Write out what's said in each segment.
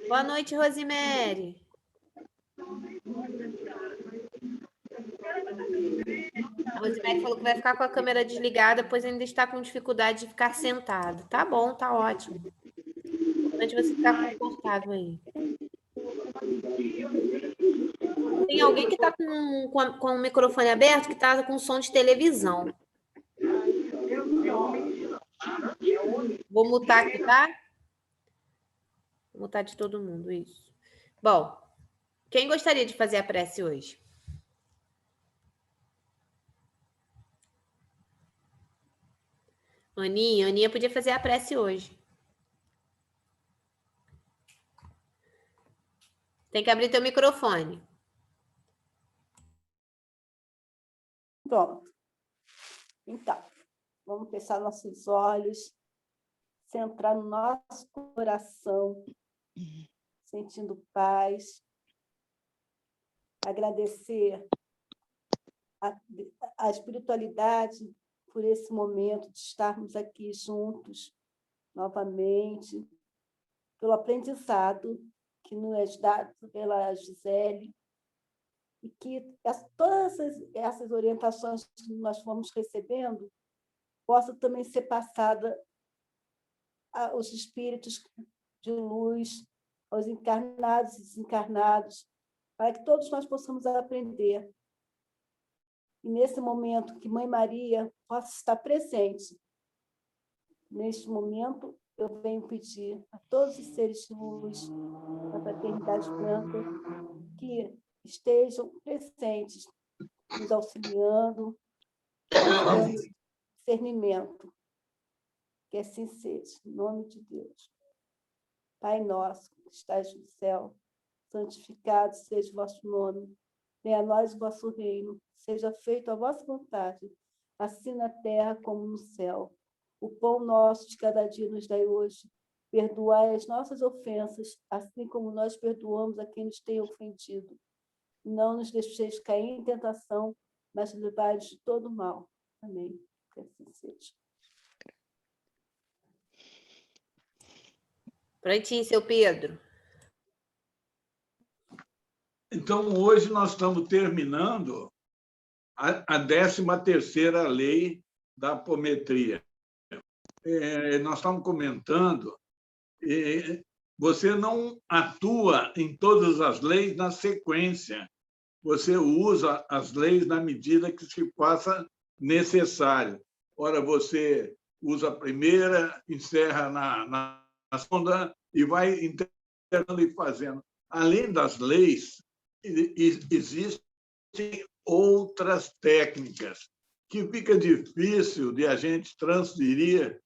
Boa noite, Rosemary. A Rosemary falou que vai ficar com a câmera desligada, pois ainda está com dificuldade de ficar sentado. Tá bom, tá ótimo. Importante você ficar confortável aí. Tem alguém que está com o microfone aberto que está com som de televisão. Vou mutar aqui, tá? Vou mutar de todo mundo, isso. Bom, quem gostaria de fazer a prece hoje? Aninha podia fazer a prece hoje. Tem que abrir teu microfone. Pronto. Então, vamos fechar nossos olhos, centrar no nosso coração, sentindo paz, agradecer a espiritualidade por esse momento de estarmos aqui juntos novamente, pelo aprendizado que nos é dado pela Gisele, e que todas essas orientações que nós fomos recebendo possam também ser passadas aos espíritos de luz, aos encarnados e desencarnados, para que todos nós possamos aprender. E, nesse momento, que Mãe Maria possa estar presente. Neste momento, eu venho pedir a todos os seres de luz da Fraternidade Branca que estejam presentes, nos auxiliando, nos dando discernimento. Que assim seja, em nome de Deus. Pai nosso, que estais no céu, santificado seja o vosso nome. Venha a nós o vosso reino. Seja feita a vossa vontade, assim na terra como no céu. O pão nosso de cada dia nos dai hoje. Perdoai as nossas ofensas, assim como nós perdoamos a quem nos tem ofendido. Não nos deixeis cair em tentação, mas livrai-nos de todo mal. Amém. Que assim seja. Prontinho, seu Pedro. Então, hoje nós estamos terminando a 13ª lei da apometria. Nós estamos comentando, você não atua em todas as leis na sequência, você usa as leis na medida que se faça necessário. Ora, você usa a primeira, encerra na segunda e vai internando e fazendo. Além das leis, existem outras técnicas que fica difícil de a gente transferir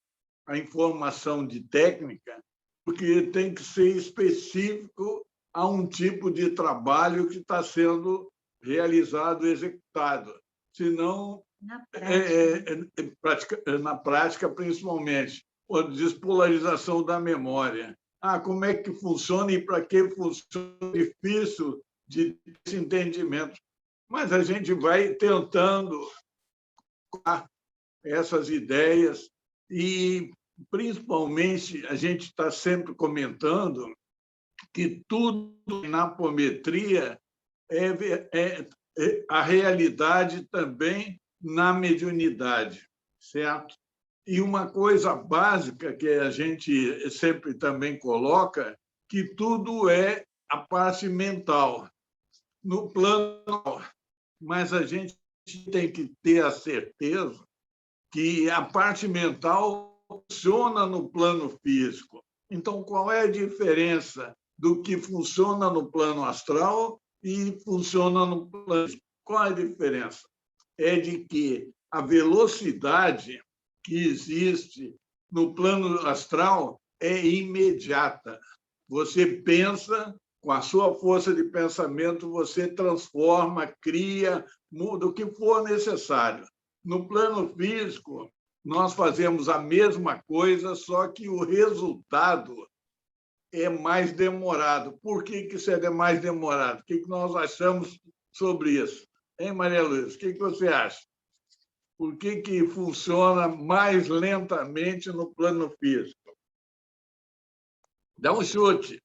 a informação de técnica, porque tem que ser específico a um tipo de trabalho que está sendo realizado, executado. Senão, na prática, principalmente, a despolarização da memória. Como é que funciona e para que funciona? Difícil de esse entendimento. Mas a gente vai tentando essas ideias e, principalmente, a gente está sempre que tudo na apometria é a realidade também na mediunidade, certo? E uma coisa básica que a gente sempre também coloca, que tudo é a parte mental, no plano, mas a gente tem que ter a certeza que a parte mental funciona no plano físico. Então, qual é a diferença do que funciona no plano astral e funciona no plano físico? Qual é a diferença? É de que a velocidade que existe no plano astral é imediata. Você pensa, com a sua força de pensamento, você transforma, cria, muda o que for necessário. No plano físico, nós fazemos a mesma coisa, só que o resultado é mais demorado. Por que isso é mais demorado? O que nós achamos sobre isso? Hein, Maria Luísa? O que você acha? Por que que funciona mais lentamente no plano físico? Dá um chute.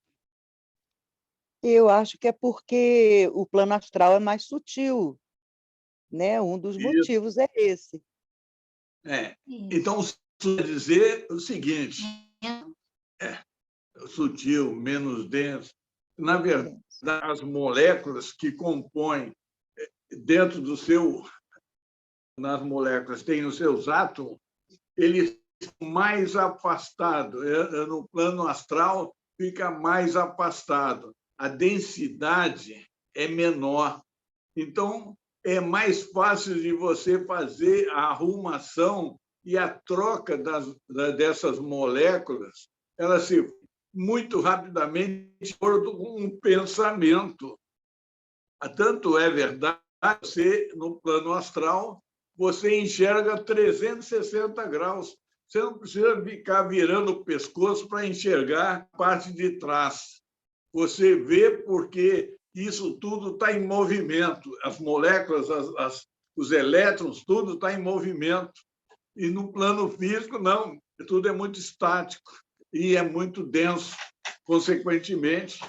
Eu acho que é porque o plano astral é mais sutil, né? Um dos Isso. motivos é esse. É. Isso. Então, isso quer dizer o seguinte: sutil, menos denso. Na verdade, as moléculas que compõem dentro do seu, nas moléculas tem os seus átomos, eles estão mais afastados. No plano astral fica mais afastado. A densidade é menor. Então, é mais fácil de você fazer a arrumação e a troca dessas moléculas, elas se muito rapidamente de acordo com um pensamento. Tanto é verdade, você, no plano astral, você enxerga 360 graus. Você não precisa ficar virando o pescoço para enxergar a parte de trás. Você vê porque isso tudo está em movimento. As moléculas, os elétrons, tudo está em movimento. E no plano físico, não. Tudo é muito estático e é muito denso. Consequentemente,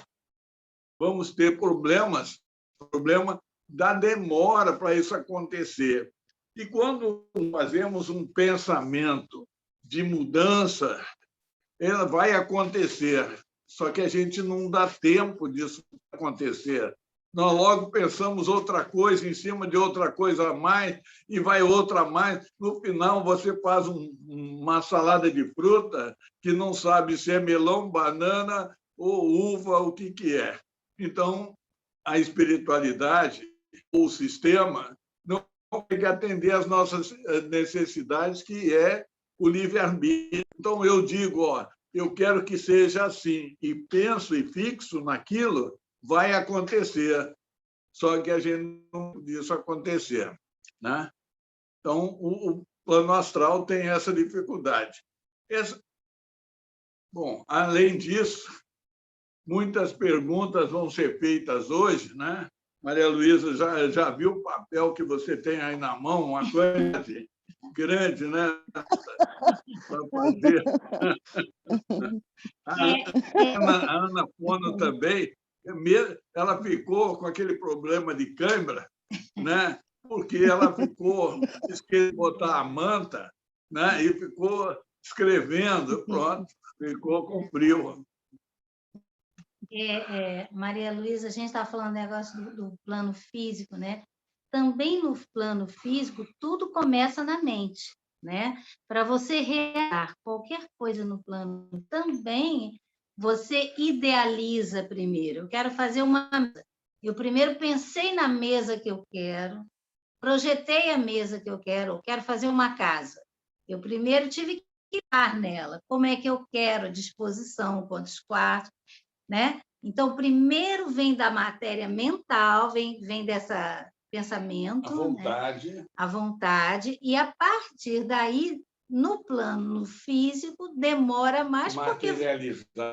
vamos ter problemas, problema da demora para isso acontecer. E quando fazemos um pensamento de mudança, ela vai acontecer, só que a gente não dá tempo disso acontecer. Nós logo pensamos outra coisa em cima de outra coisa a mais e vai outra a mais. No final, você faz uma salada de fruta que não sabe se é melão, banana ou uva, o que é. Então, a espiritualidade, o sistema, não tem que atender às nossas necessidades, que é o livre-arbítrio. Então, eu digo, eu quero que seja assim, e penso e fixo naquilo, vai acontecer. Só que a gente não pode isso acontecer, né? Então, o plano astral tem essa dificuldade. Bom, além disso, muitas perguntas vão ser feitas hoje, né? Maria Luísa já viu o papel que você tem aí na mão, uma coisa grande, né? Para fazer. A Ana Pono também, ela ficou com aquele problema de câimbra, né? Porque ela ficou esquecendo de botar a manta, né? E ficou escrevendo, pronto, ficou com frio. Maria Luísa, a gente está falando do negócio do plano físico, né? Também no plano físico, tudo começa na mente, né? Para você realizar qualquer coisa no plano, também você idealiza primeiro. Eu quero fazer uma mesa. Eu primeiro pensei na mesa que eu quero, projetei a mesa que eu quero fazer uma casa. Eu primeiro tive que estar nela. Como é que eu quero a disposição, quantos quartos, né? Então, primeiro vem da matéria mental, vem dessa pensamento, a vontade, né? A vontade, e a partir daí, no plano físico, demora mais, porque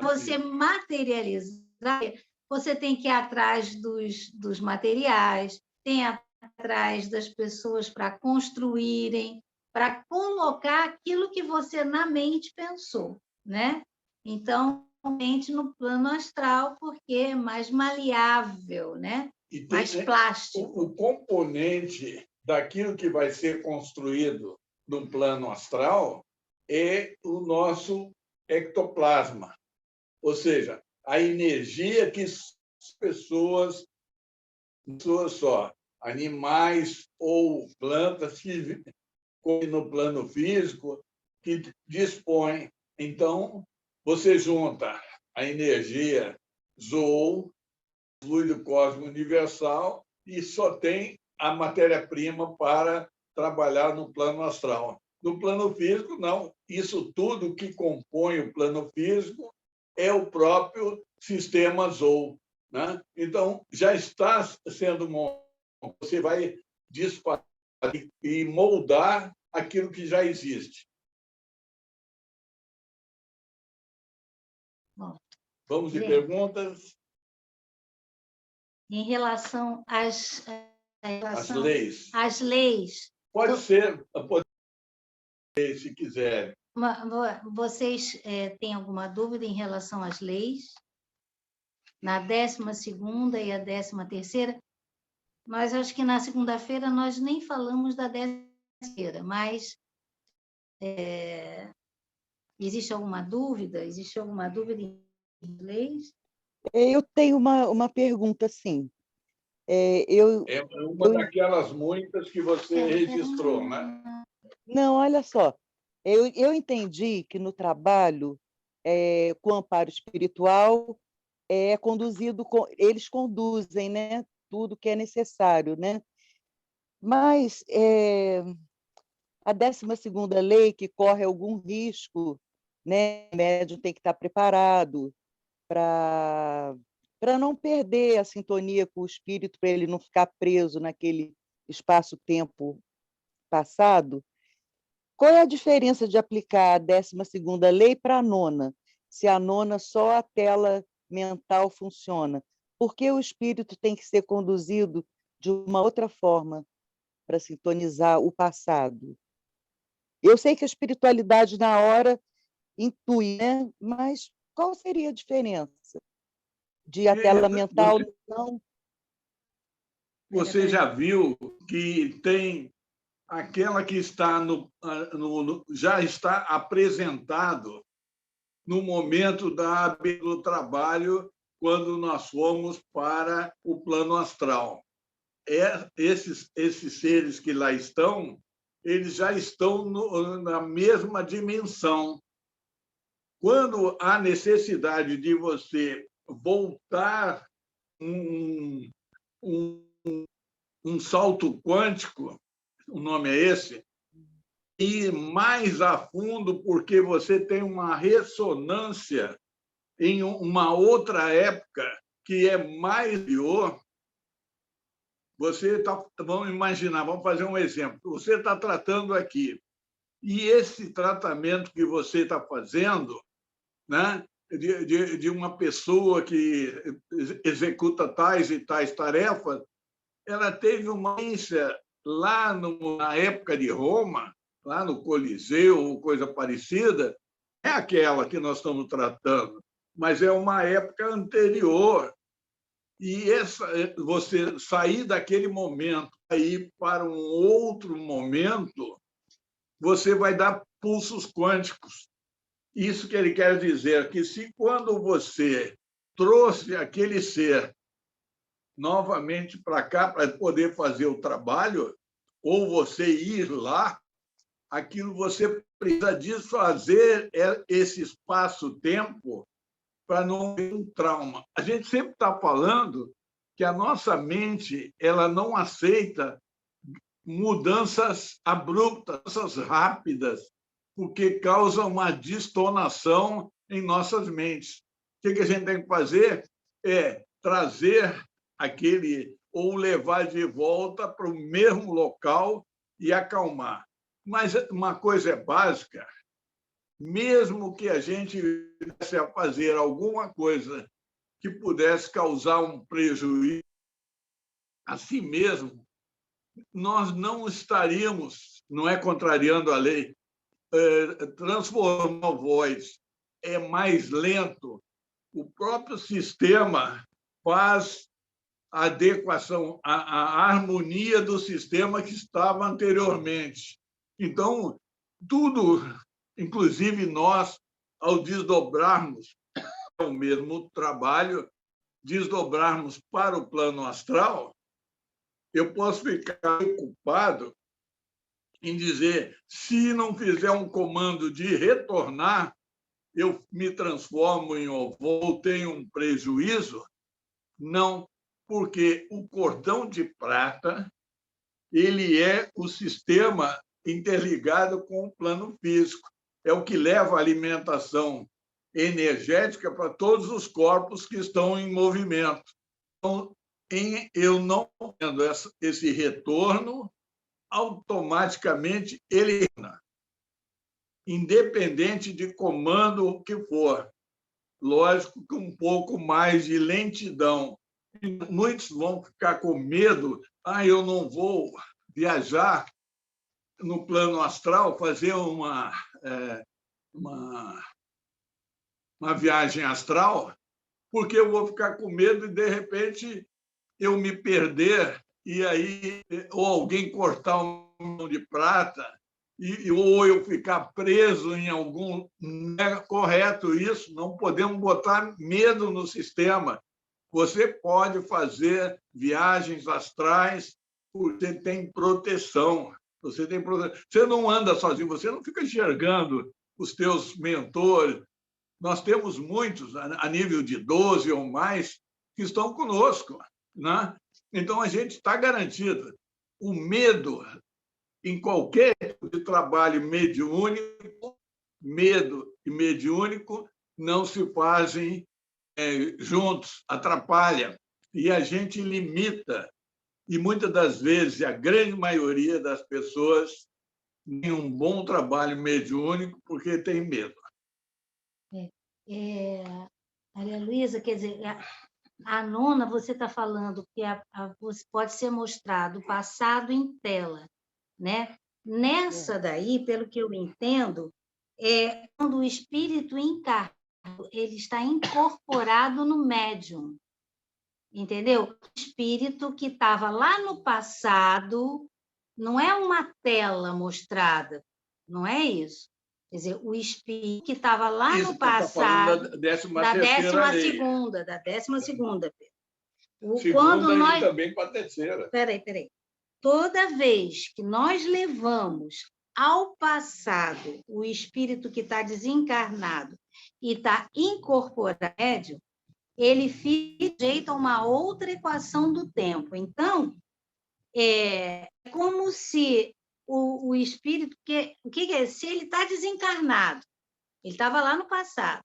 você materializar, você tem que ir atrás dos materiais, tem atrás das pessoas para construírem, para colocar aquilo que você na mente pensou, né? Então, realmente no plano astral, porque é mais maleável, né? E tem, mais plástico. O componente daquilo que vai ser construído no plano astral é o nosso ectoplasma, ou seja, a energia que as pessoas só, animais ou plantas que no plano físico que dispõem. Então, você junta a energia Zou, fluido cósmico universal, e só tem a matéria-prima para trabalhar no plano astral. No plano físico, não. Isso tudo que compõe o plano físico é o próprio sistema Zou, né? Então, já está sendo montado. Você vai disparar e moldar aquilo que já existe. Bom, vamos de perguntas? Em relação às leis. As leis, Pode ser, se quiser. Vocês têm alguma dúvida em relação às leis? Na 12ª e a 13ª, mas acho que na segunda-feira nós nem falamos da 13ª, mas existe alguma dúvida? Existe alguma dúvida em leis? Eu tenho uma pergunta, sim. Eu, É uma daquelas muitas que você registrou, né? Não, olha só. Eu entendi que no trabalho, com o amparo espiritual, é conduzido, eles conduzem, né, tudo que é necessário, né? Mas a 12ª lei, que corre algum risco, né, o médium tem que estar preparado para não perder a sintonia com o espírito, para ele não ficar preso naquele espaço-tempo passado. Qual é a diferença de aplicar a 12ª lei para a 9ª, se a 9ª só a tela mental funciona? Por que o espírito tem que ser conduzido de uma outra forma para sintonizar o passado? Eu sei que a espiritualidade na hora intui, né? Mas qual seria a diferença de a tela mental não? Você já viu que tem aquela que está já está apresentado no momento do trabalho, quando nós fomos para o plano astral. Esses seres que lá estão, eles já estão na mesma dimensão. Quando há necessidade de você voltar um salto quântico, o nome é esse, e mais a fundo, porque você tem uma ressonância em uma outra época que é mais pior. Vamos imaginar, vamos fazer um exemplo. Você está tratando aqui, e esse tratamento que você está fazendo, né, de uma pessoa que executa tais e tais tarefas, ela teve uma experiência lá na época de Roma, lá no Coliseu, ou coisa parecida, é aquela que nós estamos tratando, mas é uma época anterior. E você sair daquele momento e ir para um outro momento, você vai dar pulsos quânticos. Isso que ele quer dizer, que se quando você trouxe aquele ser novamente para cá para poder fazer o trabalho, ou você ir lá, aquilo você precisa desfazer esse espaço-tempo para não ter um trauma. A gente sempre está falando que a nossa mente ela não aceita mudanças abruptas, mudanças rápidas, porque causa uma destonação em nossas mentes. O que a gente tem que fazer é trazer aquele ou levar de volta para o mesmo local e acalmar. Mas uma coisa é básica, mesmo que a gente viesse a fazer alguma coisa que pudesse causar um prejuízo a si mesmo, nós não estaríamos, não é contrariando a lei, transformar a voz é mais lento, o próprio sistema faz a adequação, a harmonia do sistema que estava anteriormente. Então, tudo, inclusive nós, ao desdobrarmos o mesmo trabalho, desdobrarmos para o plano astral, eu posso ficar preocupado em dizer, se não fizer um comando de retornar, eu me transformo em ovo, tenho um prejuízo? Não, porque o cordão de prata ele é o sistema interligado com o plano físico. É o que leva a alimentação energética para todos os corpos que estão em movimento. Então, eu não tendo esse retorno, automaticamente ele, independente de comando que for. Lógico que um pouco mais de lentidão. Muitos vão ficar com medo, eu não vou viajar no plano astral, fazer uma viagem astral, porque eu vou ficar com medo e, de repente, eu me perder e aí ou alguém cortar um mão de prata ou eu ficar preso em algum... Não é correto isso, não podemos botar medo no sistema. Você pode fazer viagens astrais porque tem proteção. Você não anda sozinho, você não fica enxergando os teus mentores. Nós temos muitos, a nível de 12 ou mais, que estão conosco, né? Então, a gente está garantido. O medo, em qualquer tipo de trabalho mediúnico, medo e mediúnico não se fazem juntos, atrapalham. E a gente limita. E, muitas das vezes, a grande maioria das pessoas tem um bom trabalho mediúnico porque tem medo. Maria Luísa, quer dizer, a nona, você está falando que pode ser mostrado o passado em tela, né? Nessa daí, pelo que eu entendo, quando o espírito encarnado ele está incorporado no médium, entendeu? O espírito que estava lá no passado não é uma tela mostrada, não é isso. Quer dizer, o espírito que estava lá no passado, da 12ª, da 12ª. Segunda e também com a terceira. Peraí. Toda vez que nós levamos ao passado o espírito que está desencarnado e está incorporado, ele fica sujeito a uma outra equação do tempo. Então, é como se o espírito... O que é? Se ele está desencarnado, ele estava lá no passado,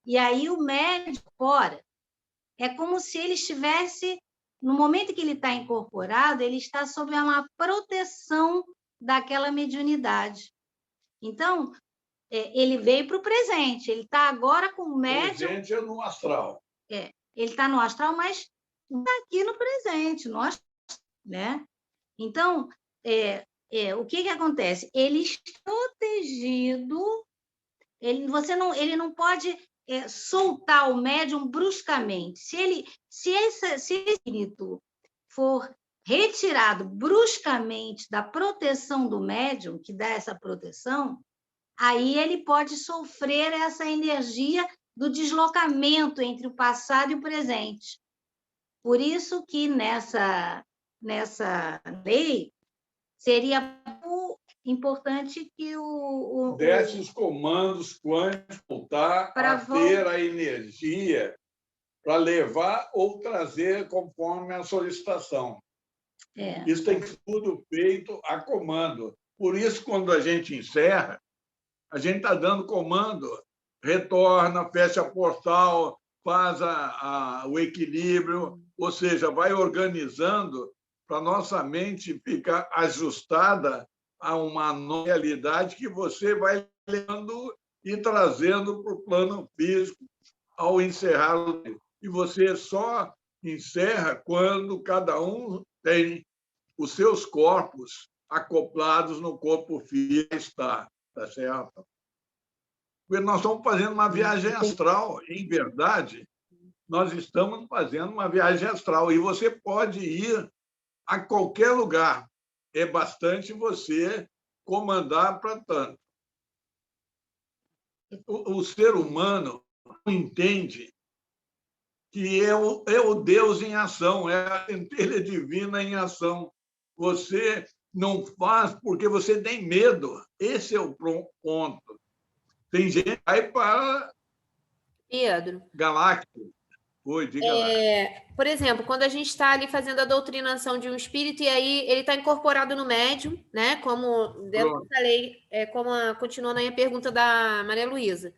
e aí o médium fora, é como se ele estivesse... No momento que ele está incorporado, ele está sob uma proteção daquela mediunidade. Então, ele veio para o presente, ele está agora com o médium... Presente é no astral. Ele está no astral, mas está aqui no presente, no astral, né? Então, o que acontece? Ele está protegido, ele não pode soltar o médium bruscamente. Se esse espírito for retirado bruscamente da proteção do médium, que dá essa proteção, aí ele pode sofrer essa energia do deslocamento entre o passado e o presente. Por isso que nessa lei seria importante que desse os comandos quânticos voltar a ter a energia para levar ou trazer conforme a solicitação. Isso tem que ser tudo feito a comando. Por isso, quando a gente encerra, a gente está dando comando, retorna, fecha portal, faz o equilíbrio, ou seja, vai organizando para a nossa mente ficar ajustada a uma realidade que você vai levando e trazendo para o plano físico ao encerrar. E você só encerra quando cada um tem os seus corpos acoplados no corpo físico. Está certo? Porque nós estamos fazendo uma viagem astral. Em verdade, nós estamos fazendo uma viagem astral. E você pode ir a qualquer lugar. É bastante você comandar para tanto. O ser humano entende que é o Deus em ação, é a centelha divina em ação. Você não faz porque você tem medo. Esse é o ponto. Tem gente que vai para Pedro, galáxia. Oi, diga lá. Por exemplo, quando a gente está ali fazendo a doutrinação de um espírito e aí ele está incorporado no médium, né? Como eu falei, continuando aí a pergunta da Maria Luísa.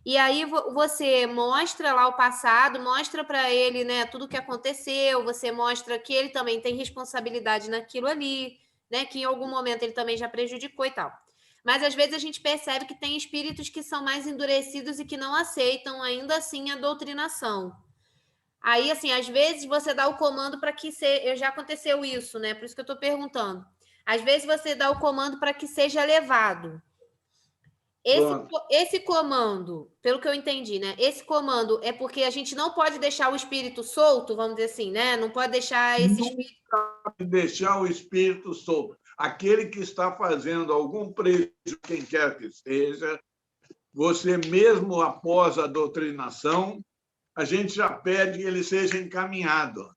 E aí você mostra lá o passado, mostra para ele, né, tudo o que aconteceu, você mostra que ele também tem responsabilidade naquilo ali, né? Que em algum momento ele também já prejudicou e tal. Mas às vezes a gente percebe que tem espíritos que são mais endurecidos e que não aceitam ainda assim a doutrinação. Aí, assim, às vezes você dá o comando para que já aconteceu isso, né? Por isso que eu estou perguntando. Às vezes você dá o comando para que seja levado. Esse comando, pelo que eu entendi, né? Esse comando é porque a gente não pode deixar o espírito solto, vamos dizer assim, né? Não pode deixar esse espírito... deixar o espírito solto. Aquele que está fazendo algum prejuízo, quem quer que seja, você mesmo após a doutrinação, a gente já pede que ele seja encaminhado.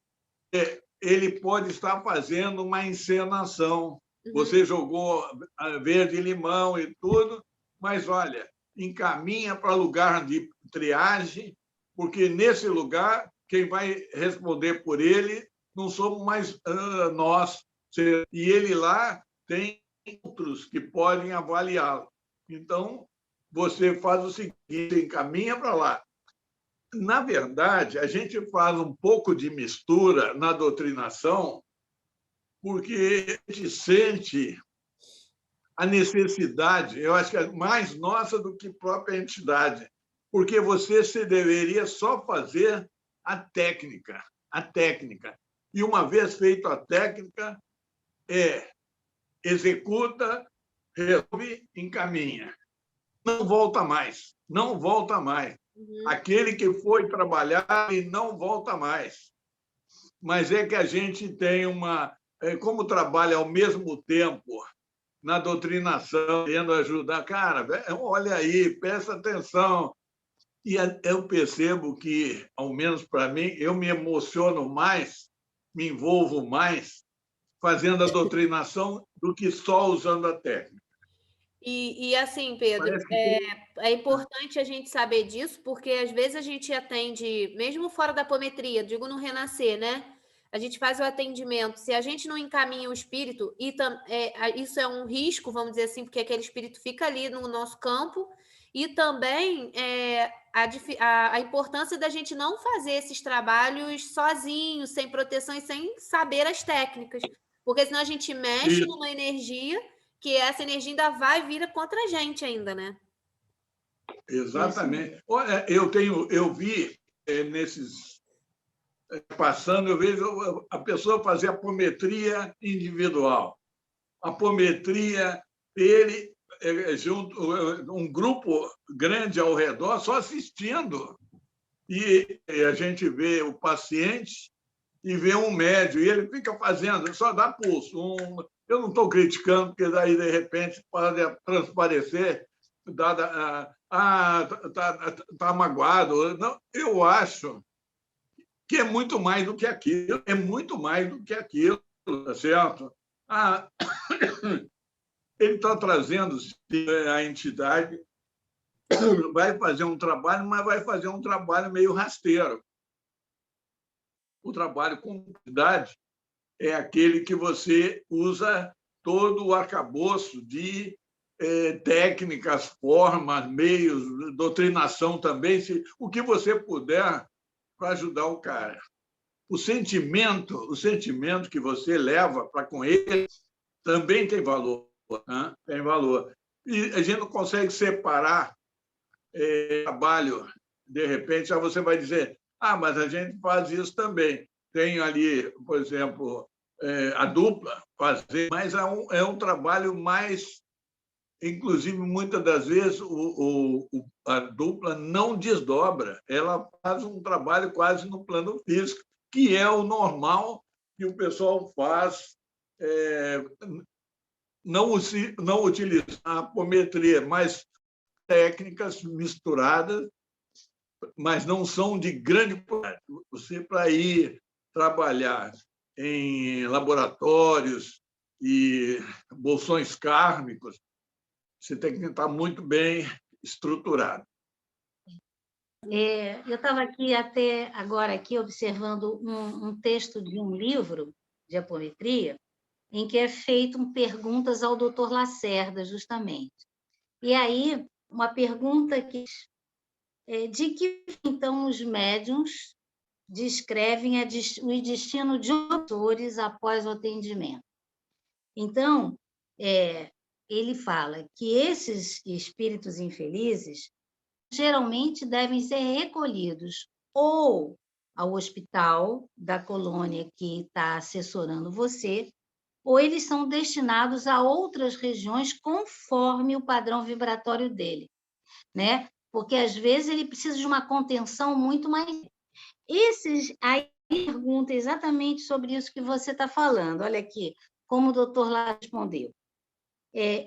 Ele pode estar fazendo uma encenação. Você jogou verde e limão e tudo, mas, olha, encaminha para lugar de triagem, porque nesse lugar, quem vai responder por ele não somos mais nós. E ele lá tem outros que podem avaliá-lo. Então, você faz o seguinte, encaminha para lá. Na verdade, a gente faz um pouco de mistura na doutrinação, porque a gente sente a necessidade, eu acho que é mais nossa do que própria entidade, porque você se deveria só fazer a técnica. E uma vez feita a técnica, executa, resolve, encaminha. Não volta mais. Aquele que foi trabalhar e não volta mais. Mas é que a gente tem como trabalha ao mesmo tempo na doutrinação, querendo ajudar. Cara, olha aí, presta atenção. E eu percebo que, ao menos para mim, eu me emociono mais, me envolvo mais fazendo a doutrinação do que só usando a técnica. E assim, Pedro, é importante a gente saber disso, porque às vezes a gente atende, mesmo fora da apometria, digo no Renascer, né? A gente faz o atendimento. Se a gente não encaminha o espírito, isso é um risco, vamos dizer assim, porque aquele espírito fica ali no nosso campo, e também a importância da gente não fazer esses trabalhos sozinhos, sem proteção e sem saber as técnicas, porque senão a gente mexe numa energia que essa energia ainda vai vir contra a gente ainda, né? Exatamente. Olha, eu vi nesses passando, eu vejo a pessoa fazer apometria individual. Apometria, ele junto, um grupo grande ao redor, só assistindo. E a gente vê o paciente e vê um médium, e ele fica fazendo, só dá pulso. Eu não estou criticando, porque daí, de repente, pode transparecer, tá magoado. Não, eu acho que é muito mais do que aquilo, tá certo? Ele está trazendo a entidade, vai fazer um trabalho, mas vai fazer um trabalho meio rasteiro. O trabalho com qualidade é aquele que você usa todo o arcabouço de técnicas, formas, meios, doutrinação também, o que você puder para ajudar o cara. O sentimento que você leva para com ele também tem valor. Né? Tem valor. E a gente não consegue separar trabalho, de repente, já você vai dizer, mas a gente faz isso também. Tem ali, por exemplo, a dupla fazer, mas é um trabalho mais... Inclusive, muitas das vezes, a dupla não desdobra, ela faz um trabalho quase no plano físico, que é o normal que o pessoal faz, não utilizar a apometria, mas técnicas misturadas, mas não são de grande qualidade. Você, para ir trabalhar em laboratórios e bolsões kármicos, você tem que estar muito bem estruturado. Eu estava aqui até agora aqui observando um texto de um livro de apometria, em que é feito perguntas ao Dr. Lacerda, justamente. E aí, uma pergunta que de que, então, os médiuns descrevem o destino de autores após o atendimento. Então, ele fala que esses espíritos infelizes geralmente devem ser recolhidos ou ao hospital da colônia que está assessorando você, ou eles são destinados a outras regiões conforme o padrão vibratório dele, né? Porque, às vezes, ele precisa de uma contenção muito mais... Aí pergunta exatamente sobre isso que você está falando. Olha aqui, como o doutor lá respondeu.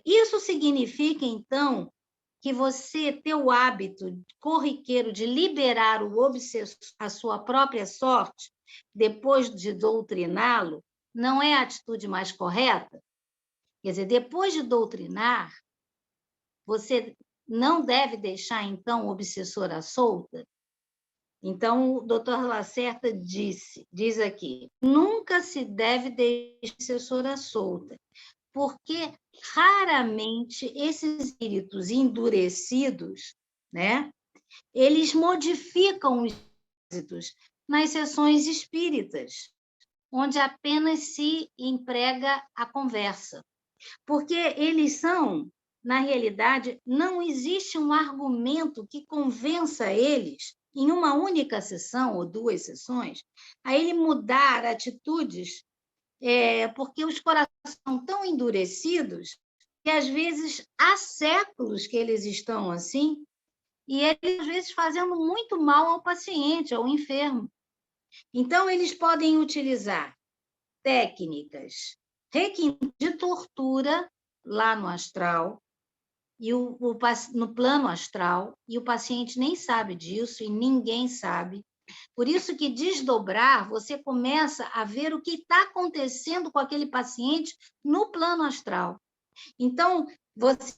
Isso significa, então, que você ter o hábito corriqueiro de liberar o obsessor à sua própria sorte, depois de doutriná-lo, não é a atitude mais correta? Quer dizer, depois de doutrinar, você não deve deixar, então, o obsessor à solta? Então, o doutor Lacerda diz aqui, nunca se deve deixar o obsessor à solta, porque raramente esses espíritos endurecidos, né, eles modificam os êxitos nas sessões espíritas, onde apenas se emprega a conversa. Porque eles são, na realidade, não existe um argumento que convença eles, em uma única sessão ou 2 sessões, a ele mudar atitudes, porque os corações são tão endurecidos que, às vezes, há séculos que eles estão assim, e eles, às vezes, fazendo muito mal ao paciente, ao enfermo. Então, eles podem utilizar técnicas de tortura lá no astral, e no plano astral, e o paciente nem sabe disso, e ninguém sabe. Por isso que desdobrar, você começa a ver o que está acontecendo com aquele paciente no plano astral. Então,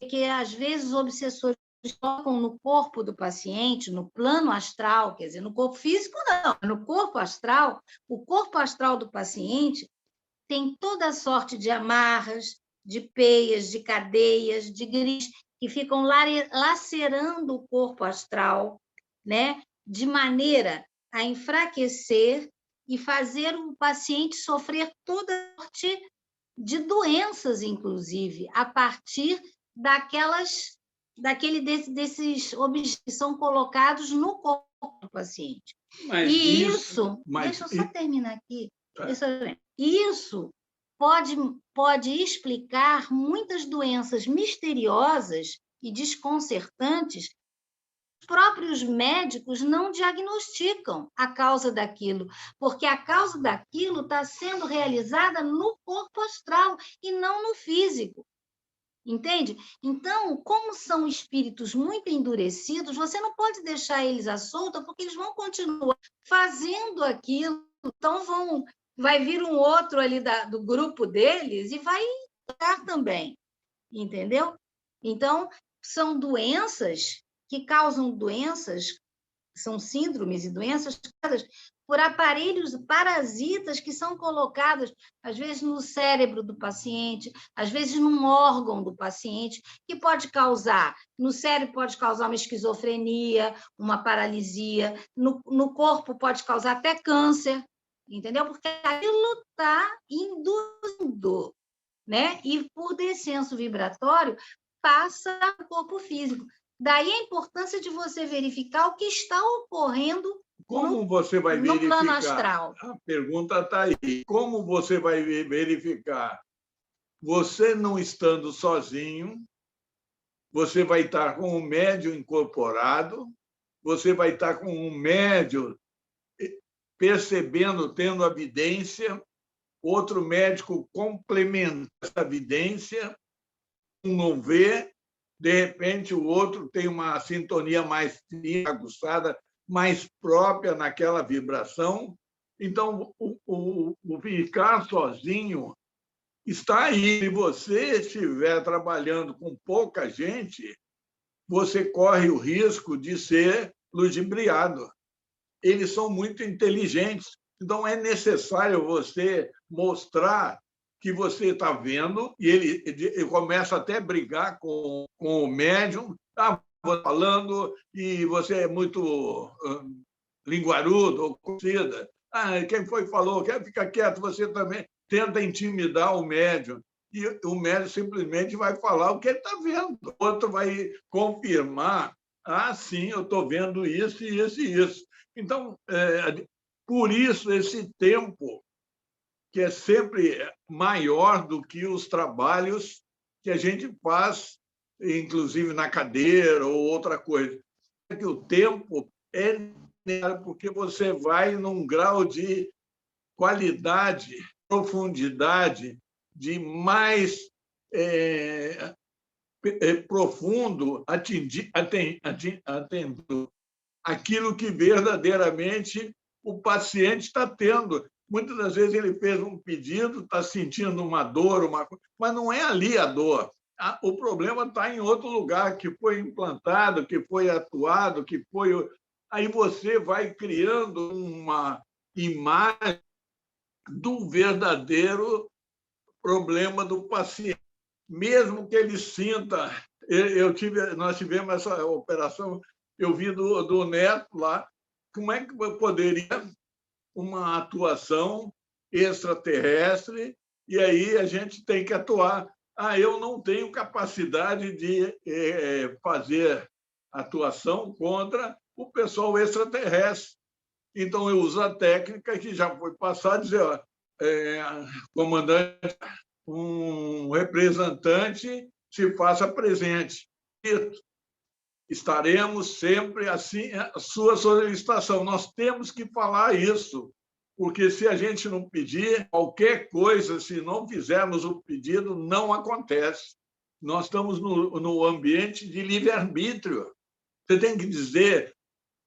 que às vezes os obsessores tocam no corpo do paciente, no plano astral, quer dizer, no corpo físico não, no corpo astral, o corpo astral do paciente tem toda sorte de amarras, de peias, de cadeias, de gris, que ficam lacerando o corpo astral, né? De maneira a enfraquecer e fazer o paciente sofrer toda sorte de doenças, inclusive, a partir desses objetos que são colocados no corpo do paciente. Deixa eu só terminar aqui. Tá. Isso pode explicar muitas doenças misteriosas e desconcertantes. Os próprios médicos não diagnosticam a causa daquilo, porque a causa daquilo está sendo realizada no corpo astral e não no físico. Entende? Então, como são espíritos muito endurecidos, você não pode deixar eles à solta, porque eles vão continuar fazendo aquilo. Então, vai vir um outro ali do grupo deles e vai entrar também. Entendeu? Então, são doenças que causam doenças, são síndromes e doenças causadas por aparelhos parasitas que são colocados, às vezes, no cérebro do paciente, às vezes, num órgão do paciente, que pode causar, no cérebro pode causar uma esquizofrenia, uma paralisia, no corpo pode causar até câncer, entendeu? Porque aquilo está induzindo, né? E, por descenso vibratório, passa no corpo físico. Daí a importância de você verificar o que está ocorrendo como você vai verificar? No plano astral. A pergunta está aí. Como você vai verificar? Você não estando sozinho, você vai estar com um médium incorporado, você vai estar com um médium percebendo, tendo evidência, outro médico complementa essa evidência, um não vê, de repente o outro tem uma sintonia mais fina, aguçada, mais própria naquela vibração. Então, o ficar sozinho está aí. Se você estiver trabalhando com pouca gente, você corre o risco de ser ludibriado. Eles são muito inteligentes, então é necessário você mostrar que você está vendo, e ele começa até a brigar com o médium, falando, e você é muito linguarudo ou conhecida. Quem foi que falou? Quer ficar quieto, você também tenta intimidar o médium. E o médium simplesmente vai falar o que ele está vendo. O outro vai confirmar, sim, eu estou vendo isso, isso e isso. Então, por isso, esse tempo que é sempre maior do que os trabalhos que a gente faz, inclusive na cadeira ou outra coisa. Que o tempo é necessário porque você vai num grau de qualidade, profundidade, de mais profundo, atendendo aquilo que verdadeiramente o paciente está tendo. Muitas das vezes ele fez um pedido, está sentindo uma dor, mas não é ali a dor. O problema está em outro lugar, que foi implantado, que foi atuado, que foi... Aí você vai criando uma imagem do verdadeiro problema do paciente. Mesmo que ele sinta... Nós tivemos essa operação, eu vi do Neto lá, como é que poderia uma atuação extraterrestre, e aí a gente tem que atuar. Eu não tenho capacidade de fazer atuação contra o pessoal extraterrestre. Então, eu uso a técnica que já foi passada, dizer, comandante, um representante se faça presente. Estaremos sempre assim, a sua solicitação. Nós temos que falar isso, porque se a gente não pedir qualquer coisa, se não fizermos o pedido, não acontece. Nós estamos no ambiente de livre-arbítrio. Você tem que dizer,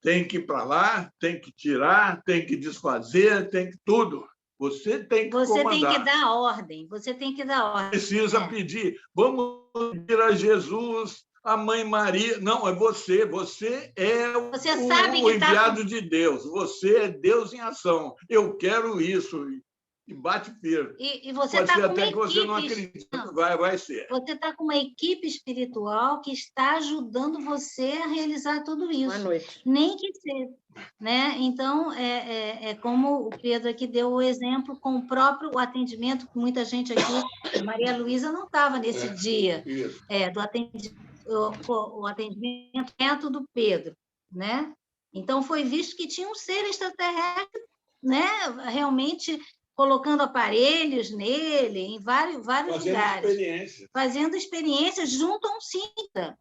tem que ir para lá, tem que tirar, tem que desfazer, tem que tudo. Você tem que comandar. Você tem que dar ordem, você tem que dar ordem. Precisa pedir. Vamos pedir a Jesus, a Mãe Maria. Não, é você. Você é o enviado de Deus. Você é Deus em ação. Eu quero isso. E bate firme. E você pode tá ser com até uma que você equipe, não acredite. Vai ser. Você está com uma equipe espiritual que está ajudando você a realizar tudo isso. Boa noite. Nem que seja. Né? Então, como o Pedro aqui deu o exemplo com o próprio atendimento, que muita gente aqui, a Maria Luísa não estava nesse dia do atendimento, o atendimento do Pedro, né? Então, foi visto que tinha um ser extraterrestre, né? Realmente colocando aparelhos nele, em vários lugares. Fazendo experiências junto a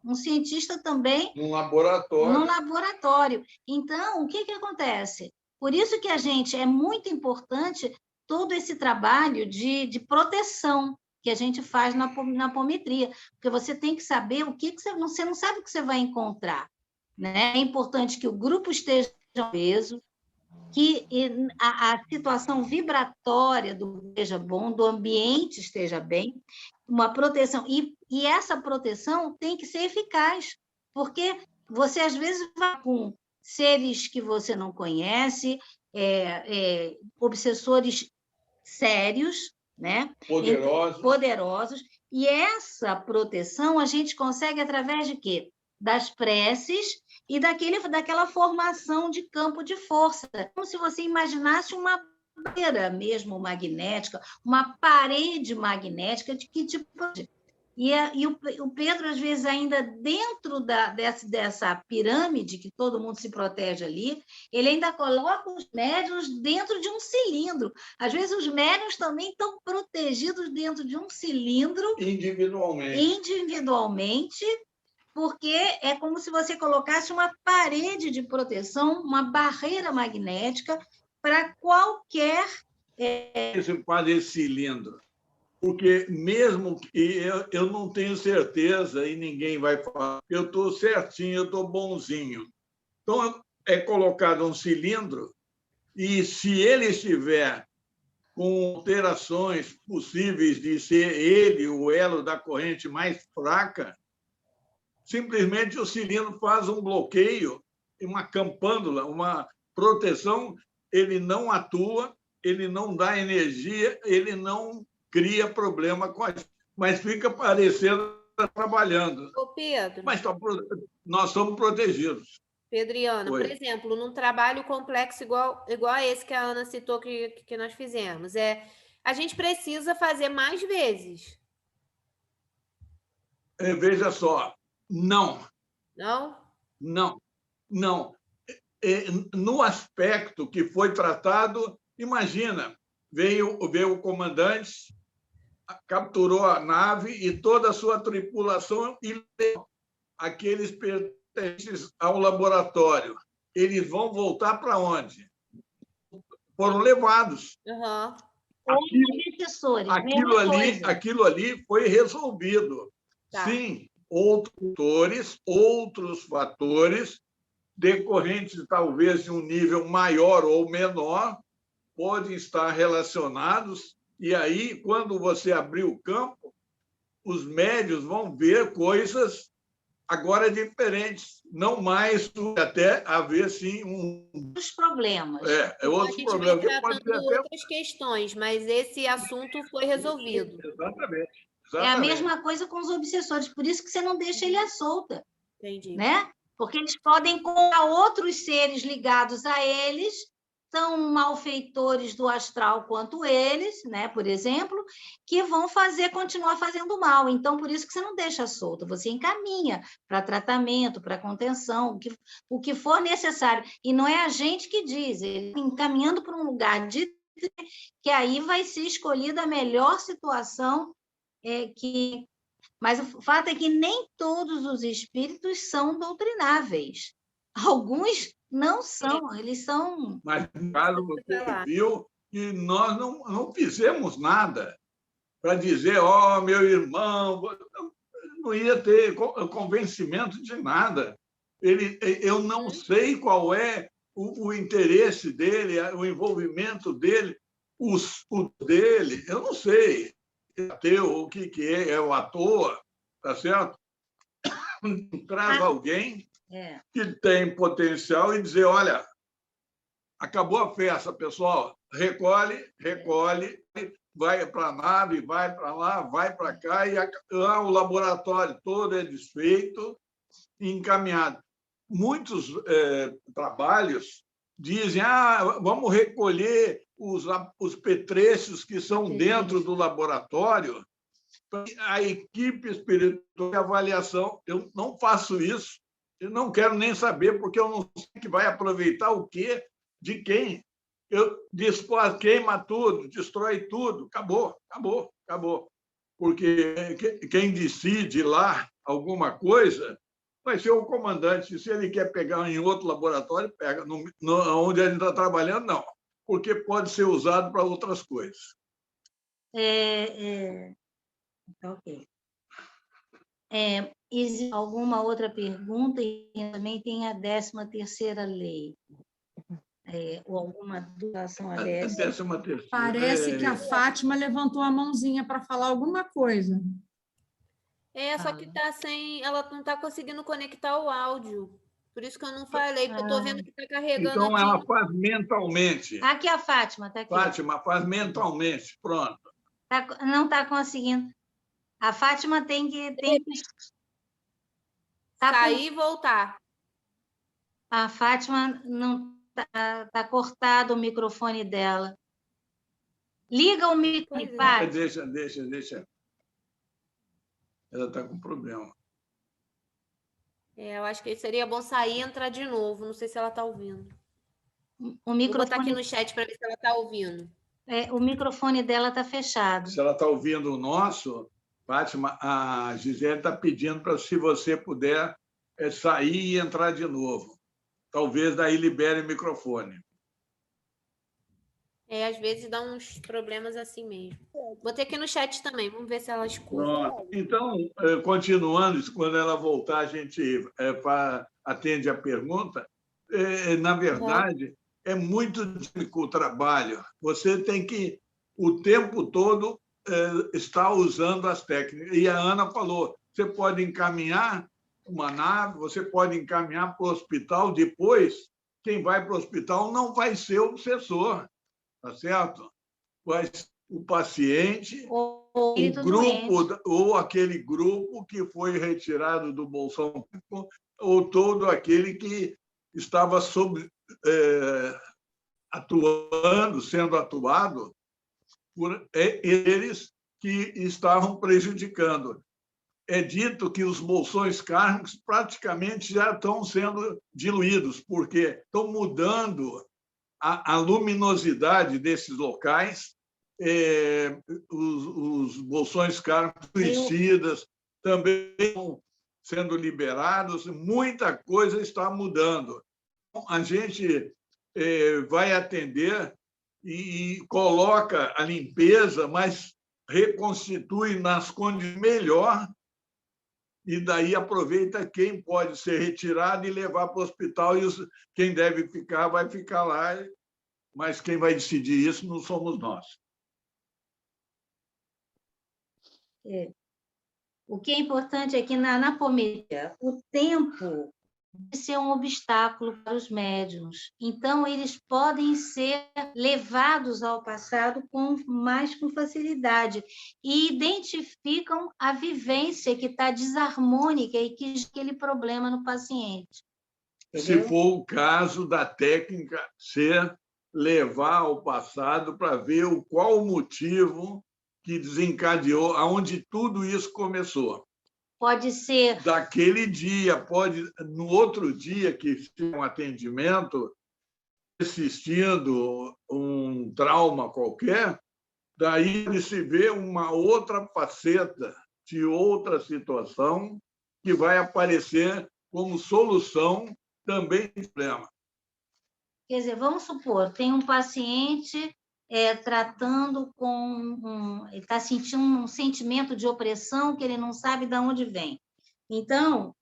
um cientista também. Num laboratório. Então, o que acontece? Por isso que é muito importante todo esse trabalho de proteção que a gente faz na apometria, porque você tem que saber o que você não sabe o que você vai encontrar. Né? É importante que o grupo esteja peso, que a situação vibratória esteja bom, do ambiente esteja bem, uma proteção. E essa proteção tem que ser eficaz, porque você, às vezes, vai com seres que você não conhece, obsessores sérios, né? Poderosos. E essa proteção a gente consegue através de quê? Das preces e daquela formação de campo de força, como se você imaginasse uma barreira mesmo magnética, uma parede magnética de que tipo... E o Pedro, às vezes, ainda dentro dessa pirâmide que todo mundo se protege ali, ele ainda coloca os médiuns dentro de um cilindro. Às vezes, os médiuns também estão protegidos dentro de um cilindro... Individualmente, porque é como se você colocasse uma parede de proteção, uma barreira magnética para qualquer... Esse cilindro. Porque mesmo que eu não tenho certeza, e ninguém vai falar, eu estou certinho, eu estou bonzinho. Então, é colocado um cilindro, e se ele estiver com alterações possíveis de ser ele o elo da corrente mais fraca, simplesmente o cilindro faz um bloqueio, uma campânula, uma proteção, ele não atua, ele não dá energia, ele não cria problema com a gente, mas fica parecendo trabalhando. Ô, Pedro. Mas nós somos protegidos. Pedriana, por exemplo, num trabalho complexo igual a esse que a Ana citou que nós fizemos, a gente precisa fazer mais vezes. Veja só, não. Não? Não. No aspecto que foi tratado, imagina, veio o comandante, capturou a nave e toda a sua tripulação e levou aqueles pertences ao laboratório. Eles vão voltar para onde? Foram levados. Uhum. Aquilo ali foi resolvido. Tá. Sim, outros fatores decorrentes talvez de um nível maior ou menor podem estar relacionados, e aí, quando você abrir o campo, os médios vão ver coisas agora diferentes, não mais até haver, sim, os problemas. Outros problemas. A gente vai tratando outras questões, mas esse assunto foi resolvido. Exatamente. É a mesma coisa com os obsessores, por isso que você não deixa ele à solta. Entendi. Né? Porque eles podem encontrar outros seres ligados a eles, são malfeitores do astral quanto eles, né? Por exemplo, que vão continuar fazendo mal. Então, por isso que você não deixa solta, você encaminha para tratamento, para contenção, o que for necessário. E não é a gente que diz, ele encaminhando para um lugar que aí vai ser escolhida a melhor situação Mas o fato é que nem todos os espíritos são doutrináveis. Alguns não são, eles são... Mas, no caso, você viu que nós não fizemos nada para dizer, meu irmão, não ia ter convencimento de nada. Eu não sei qual é o interesse dele, o envolvimento dele, o dele, eu não sei. O que é o ator, tá certo? Traz alguém que tem potencial e dizer, olha, acabou a festa, pessoal, recolhe, vai para a nave, vai para lá, vai para cá, e o laboratório todo é desfeito e encaminhado. Muitos trabalhos dizem, vamos recolher os petrechos que são dentro do laboratório, a equipe espiritual de avaliação. Eu não faço isso, eu não quero nem saber, porque eu não sei que vai aproveitar o quê, de quem. Eu queima tudo, destrói tudo, acabou. Porque quem decide lá alguma coisa vai ser o comandante. Se ele quer pegar em outro laboratório, pega. Onde ele está trabalhando, não. Porque pode ser usado para outras coisas. Ok. Existe alguma outra pergunta? E também tem a 13ª lei. Ou alguma doação a 13ª? Parece que a Fátima levantou a mãozinha para falar alguma coisa. Só que tá sem... Ela não está conseguindo conectar o áudio. Por isso que eu não falei, porque eu estou vendo que está carregando. Então, ela faz mentalmente. Aqui a Fátima, está aqui. Fátima, faz mentalmente, pronto. Não está conseguindo. A Fátima tem que... Sair e voltar. A Fátima não está cortado o microfone dela. Liga o microfone, Fátima. Deixa. Ela está com problema. Eu acho que seria bom sair e entrar de novo. Não sei se ela está ouvindo. O microfone... Vou botar aqui no chat para ver se ela está ouvindo. O microfone dela está fechado. Se ela está ouvindo o nosso, Fátima, a Gisele está pedindo para, se você puder, sair e entrar de novo. Talvez daí libere o microfone. Às vezes dá uns problemas assim mesmo. Botei aqui no chat também, vamos ver se ela escuta. Pronto. Então, continuando, quando ela voltar, a gente atende a pergunta. Na verdade, é muito dinâmico o trabalho. Você tem que, o tempo todo, estar usando as técnicas. E a Ana falou, você pode encaminhar uma nave, você pode encaminhar para o hospital, depois, quem vai para o hospital não vai ser o obsessor. Tá certo? Mas o paciente, o grupo, ou aquele grupo que foi retirado do bolsão, ou todo aquele que estava sendo atuado por eles que estavam prejudicando. É dito que os bolsões kármicos praticamente já estão sendo diluídos, porque estão mudando a luminosidade desses locais os bolsões cárnicos suicidas também estão sendo liberados, muita coisa está mudando. A gente vai atender e coloca a limpeza, mas reconstitui nas condições melhor, e daí aproveita quem pode ser retirado e levar para o hospital, e quem deve ficar vai ficar lá, mas quem vai decidir isso não somos nós. O que é importante é que, na apometria, o tempo pode ser um obstáculo para os médiuns. Então, eles podem ser levados ao passado com facilidade e identificam a vivência que está desarmônica e que aquele problema no paciente. Se for o caso da técnica ser levar ao passado para ver qual o motivo que desencadeou, aonde tudo isso começou. Pode ser... Daquele dia, pode, no outro dia que tem um atendimento, assistindo um trauma qualquer, daí se vê uma outra faceta de outra situação que vai aparecer como solução também do problema. Quer dizer, vamos supor, tem um paciente tratando com... ele está sentindo um sentimento de opressão que ele não sabe de onde vem. Então,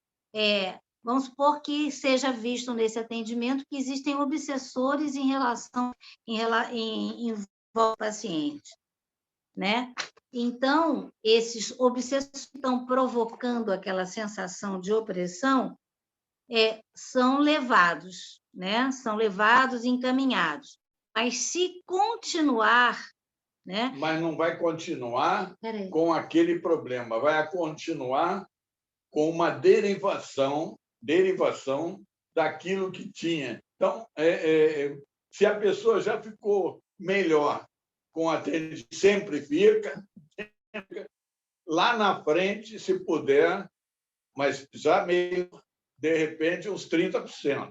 vamos supor que seja visto nesse atendimento que existem obsessores em volta ao paciente, né? Então, esses obsessores que estão provocando aquela sensação de opressão são levados, né? São levados e encaminhados. Mas se continuar... né? Mas não vai continuar com aquele problema, vai continuar com uma derivação daquilo que tinha. Então, se a pessoa já ficou melhor com a atendimento, sempre fica, lá na frente, se puder, mas já meio, de repente, uns 30%.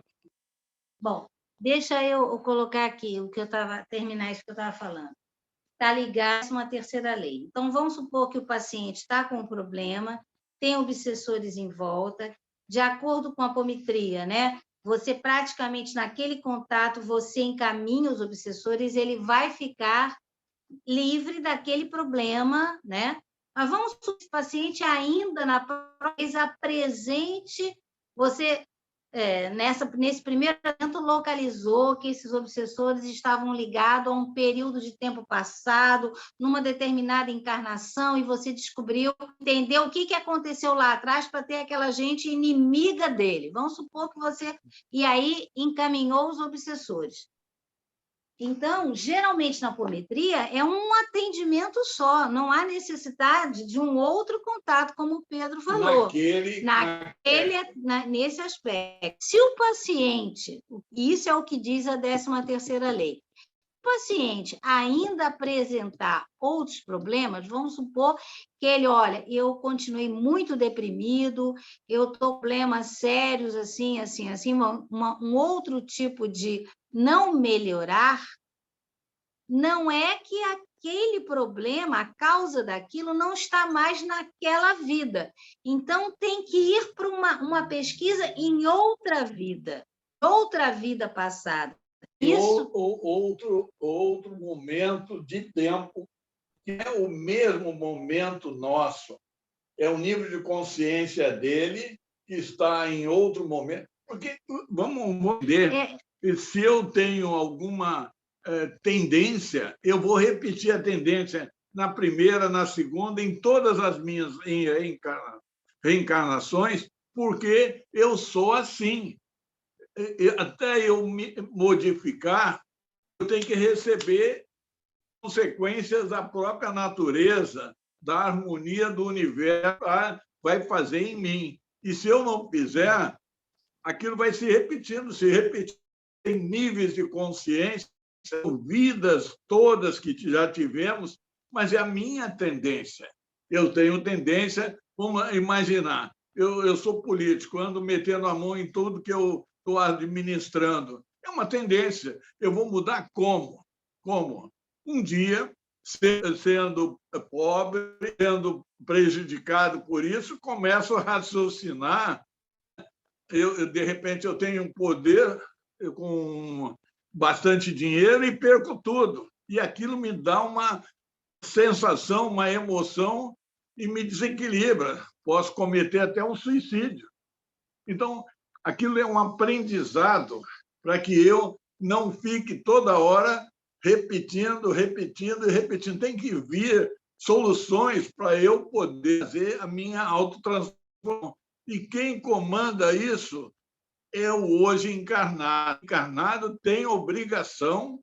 Bom, deixa eu colocar aqui o que eu estava, terminar isso que eu estava falando. Está ligado a uma terceira lei. Então, vamos supor que o paciente está com um problema, tem obsessores em volta, de acordo com a apometria, né? Você praticamente, naquele contato, você encaminha os obsessores, ele vai ficar livre daquele problema, né? Mas vamos supor que o paciente ainda na apresente, você... nesse primeiro momento, localizou que esses obsessores estavam ligados a um período de tempo passado, numa determinada encarnação, e você descobriu, entendeu o que aconteceu lá atrás para ter aquela gente inimiga dele. Vamos supor que você... E aí encaminhou os obsessores. Então, geralmente, na apometria, é um atendimento só, não há necessidade de um outro contato, como o Pedro falou. Nesse aspecto. Se o paciente, isso é o que diz a 13ª lei, o paciente ainda apresentar outros problemas, vamos supor que ele, olha, eu continuei muito deprimido, eu estou com problemas sérios, assim, um outro tipo de não melhorar, não é que aquele problema, a causa daquilo, não está mais naquela vida. Então, tem que ir para uma pesquisa em outra vida passada. Isso... Outro momento de tempo, que é o mesmo momento nosso, é o nível de consciência dele que está em outro momento. Porque, vamos ver, se eu tenho alguma tendência, eu vou repetir a tendência na primeira, na segunda, em todas as minhas reencarnações, porque eu sou assim. Até eu me modificar, eu tenho que receber consequências da própria natureza, da harmonia do universo, vai fazer em mim. E se eu não fizer, aquilo vai se repetindo em níveis de consciência, vidas todas que já tivemos, mas é a minha tendência. Eu tenho tendência, vamos imaginar, eu sou político, ando metendo a mão em tudo que eu estou administrando. É uma tendência. Eu vou mudar como? Como? Um dia sendo pobre, sendo prejudicado por isso, começo a raciocinar. De repente, eu tenho um poder com bastante dinheiro e perco tudo. E aquilo me dá uma sensação, uma emoção e me desequilibra. Posso cometer até um suicídio. Então, aquilo é um aprendizado para que eu não fique toda hora repetindo, repetindo e repetindo. Tem que vir soluções para eu poder fazer a minha autotransformação. E quem comanda isso é o hoje encarnado. O encarnado tem obrigação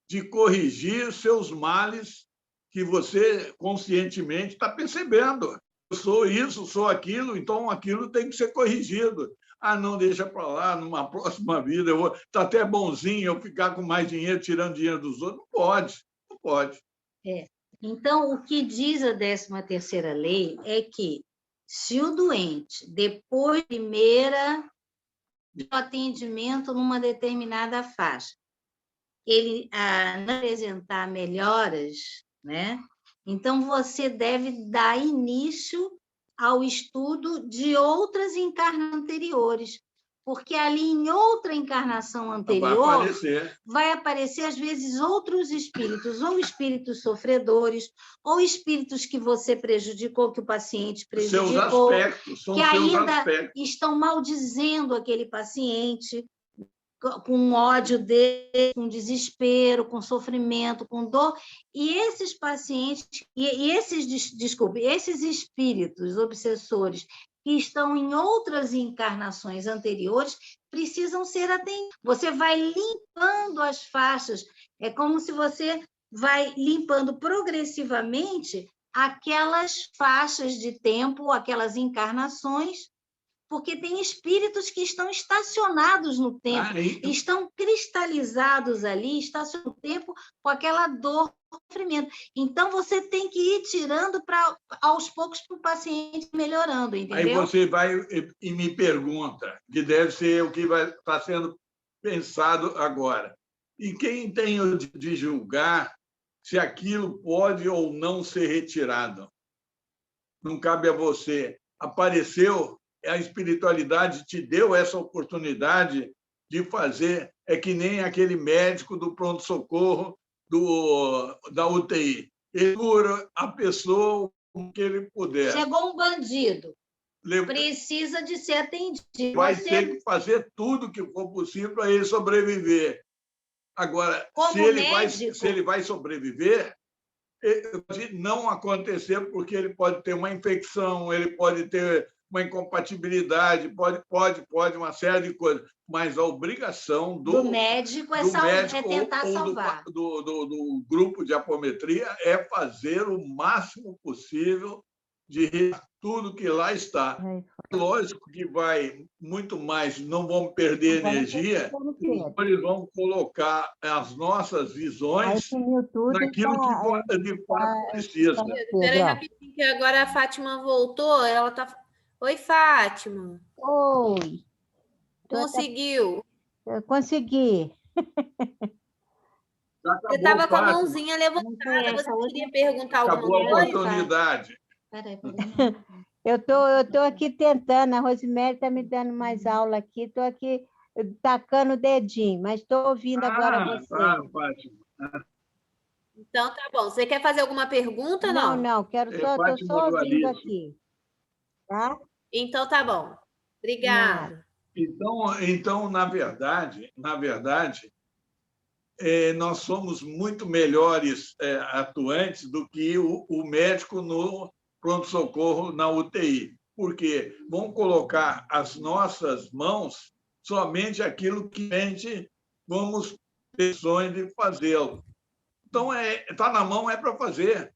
de corrigir seus males que você conscientemente está percebendo. Eu sou isso, sou aquilo, então aquilo tem que ser corrigido. Ah, não, deixa para lá, numa próxima vida, eu vou... Está até bonzinho eu ficar com mais dinheiro, tirando dinheiro dos outros. Não pode, não pode. Então, o que diz a 13ª lei é que, se o doente, depois da primeira atendimento numa determinada faixa, ele não apresentar melhoras, né? Então, você deve dar início ao estudo de outras encarnações anteriores, porque ali em outra encarnação anterior vai aparecer, às vezes, outros espíritos, ou espíritos sofredores, ou espíritos que você prejudicou, que o paciente prejudicou, seus aspectos, que ainda estão maldizendo aquele paciente, com ódio dele, com desespero, com sofrimento, com dor, e esses pacientes, esses espíritos obsessores que estão em outras encarnações anteriores precisam ser atendidos. Você vai limpando as faixas, é como se você vai limpando progressivamente aquelas faixas de tempo, aquelas encarnações, porque tem espíritos que estão estacionados no tempo, estão cristalizados ali, estacionados no tempo com aquela dor, sofrimento. Então, você tem que ir tirando aos poucos para o paciente melhorando, entendeu? Aí você vai e me pergunta, que deve ser o que vai estar sendo pensado agora. E quem tem de julgar se aquilo pode ou não ser retirado? Não cabe a você. Apareceu, a espiritualidade te deu essa oportunidade de fazer, é que nem aquele médico do pronto-socorro da UTI. Ele cura a pessoa o que ele puder. Chegou um bandido, precisa de ser atendido. Vai ter que fazer tudo que for possível para ele sobreviver. Agora, se ele vai sobreviver, pode não acontecer, porque ele pode ter uma infecção, ele pode ter uma incompatibilidade, pode uma série de coisas, mas a obrigação do médico é tentar salvar. Do grupo de apometria é fazer o máximo possível de tudo que lá está. Lógico que vai muito mais, não vamos perder energia, eles vão colocar as nossas visões naquilo que de fato precisa. Espera aí rapidinho, que agora a Fátima voltou, ela está... Oi, Fátima. Oi. Conseguiu? Eu consegui. Você estava com a mãozinha levantada, você queria perguntar alguma coisa? Acabou a oportunidade. Peraí. Eu tô aqui tentando, a Rosemary está me dando mais aula aqui, estou aqui tacando o dedinho, mas estou ouvindo agora você. Fátima. Então, tá bom. Você quer fazer alguma pergunta, não? Não, estou só ouvindo aqui. Tá? Então, tá bom. Obrigada. Então, na verdade, nós somos muito melhores atuantes do que o médico no pronto-socorro na UTI, porque vão colocar as nossas mãos somente aquilo que a gente vamos ter sonho de fazê-lo. Então, está na mão, é para fazer.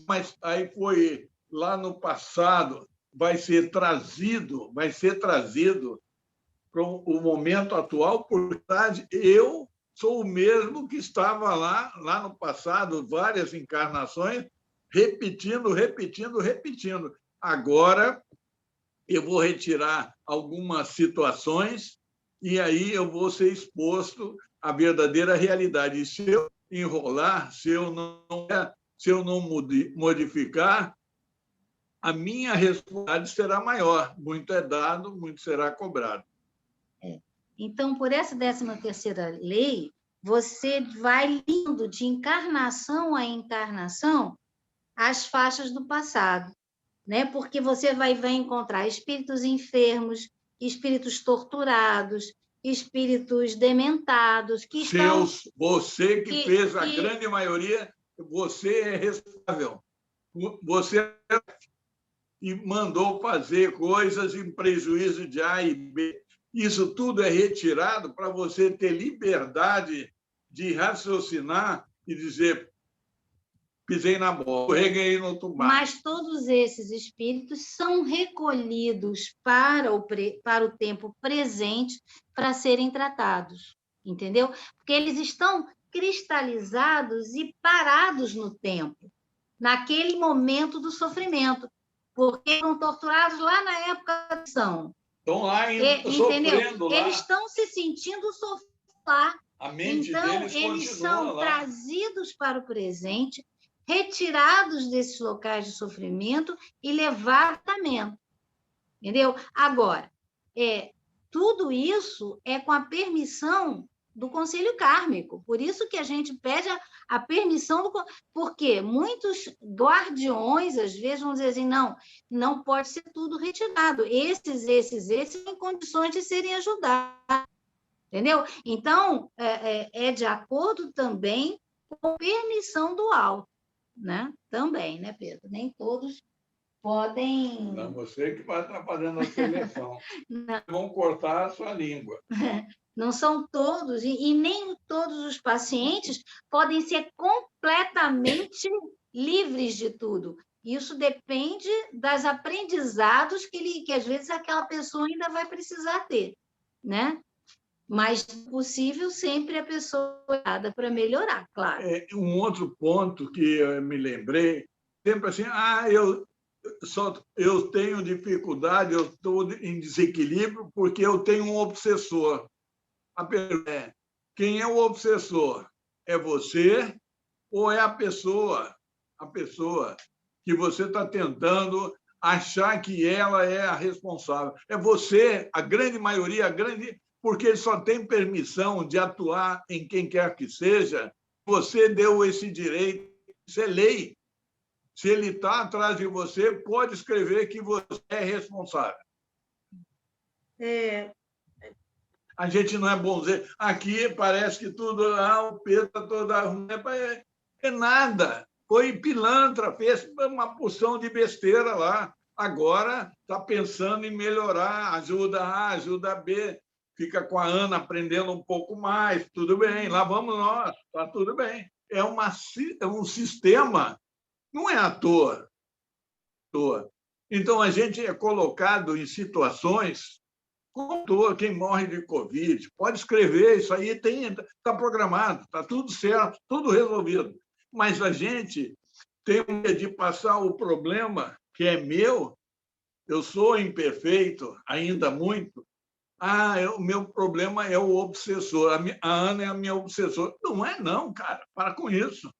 Mas aí foi lá no passado, vai ser trazido para o momento atual, porque eu sou o mesmo que estava lá no passado, várias encarnações, repetindo. Agora, eu vou retirar algumas situações e aí eu vou ser exposto à verdadeira realidade. E se eu enrolar, se eu não se eu não modificar, a minha responsabilidade será maior. Muito é dado, muito será cobrado. Então, por essa 13ª lei, você vai lindo de encarnação a encarnação as faixas do passado, né? Porque você vai encontrar espíritos enfermos, espíritos torturados, espíritos dementados, que estão... Você que fez a grande maioria, você é responsável. Você e mandou fazer coisas em prejuízo de A e B. Isso tudo é retirado para você ter liberdade de raciocinar e dizer: pisei na bola, reguei no tubarão. Mas todos esses espíritos são recolhidos para o tempo presente para serem tratados, entendeu? Porque eles estão cristalizados e parados no tempo, naquele momento do sofrimento, porque foram torturados lá na época da ação. Estão lá entendeu? Lá. Eles estão se sentindo sofrer. A mente então, deles eles são lá. trazidos para o presente, retirados desses locais de sofrimento e levados ao tratamento. Entendeu? Agora, tudo isso é com a permissão do Conselho Kármico. Por isso que a gente pede a permissão porque muitos guardiões, às vezes, vão dizer assim, não pode ser tudo retirado. Esses têm condições de serem ajudados. Entendeu? Então, é de acordo também com a permissão do alto, né? Também, né, Pedro? Nem todos podem... Não, você que vai atrapalhando a seleção. Vão cortar a sua língua. Não são todos, e nem todos os pacientes podem ser completamente livres de tudo. Isso depende dos aprendizados que às vezes aquela pessoa ainda vai precisar ter, né? Mas é possível sempre a pessoa olhada para melhorar, claro. Um outro ponto que eu me lembrei, sempre assim, eu tenho dificuldade, eu estou em desequilíbrio porque eu tenho um obsessor. A pergunta é: quem é o obsessor? É você ou é a pessoa que você está tentando achar que ela é a responsável? É você, a grande maioria, porque ele só tem permissão de atuar em quem quer que seja. Você deu esse direito, isso é lei. Se ele está atrás de você, pode escrever que você é responsável. A gente não é bom dizer, aqui parece que tudo, o Pedro está todo arrumado. É nada. Foi pilantra, fez uma porção de besteira lá. Agora está pensando em melhorar, ajuda A, ajuda B. Fica com a Ana aprendendo um pouco mais, tudo bem, lá vamos nós, está tudo bem. É um sistema, não é à toa. Então, a gente é colocado em situações... Quem morre de Covid, pode escrever, isso aí está programado, está tudo certo, tudo resolvido. Mas a gente tem de passar o problema que é meu, eu sou imperfeito, ainda muito. O meu problema é o obsessor, a Ana é a minha obsessora. Não é não, cara, para com isso.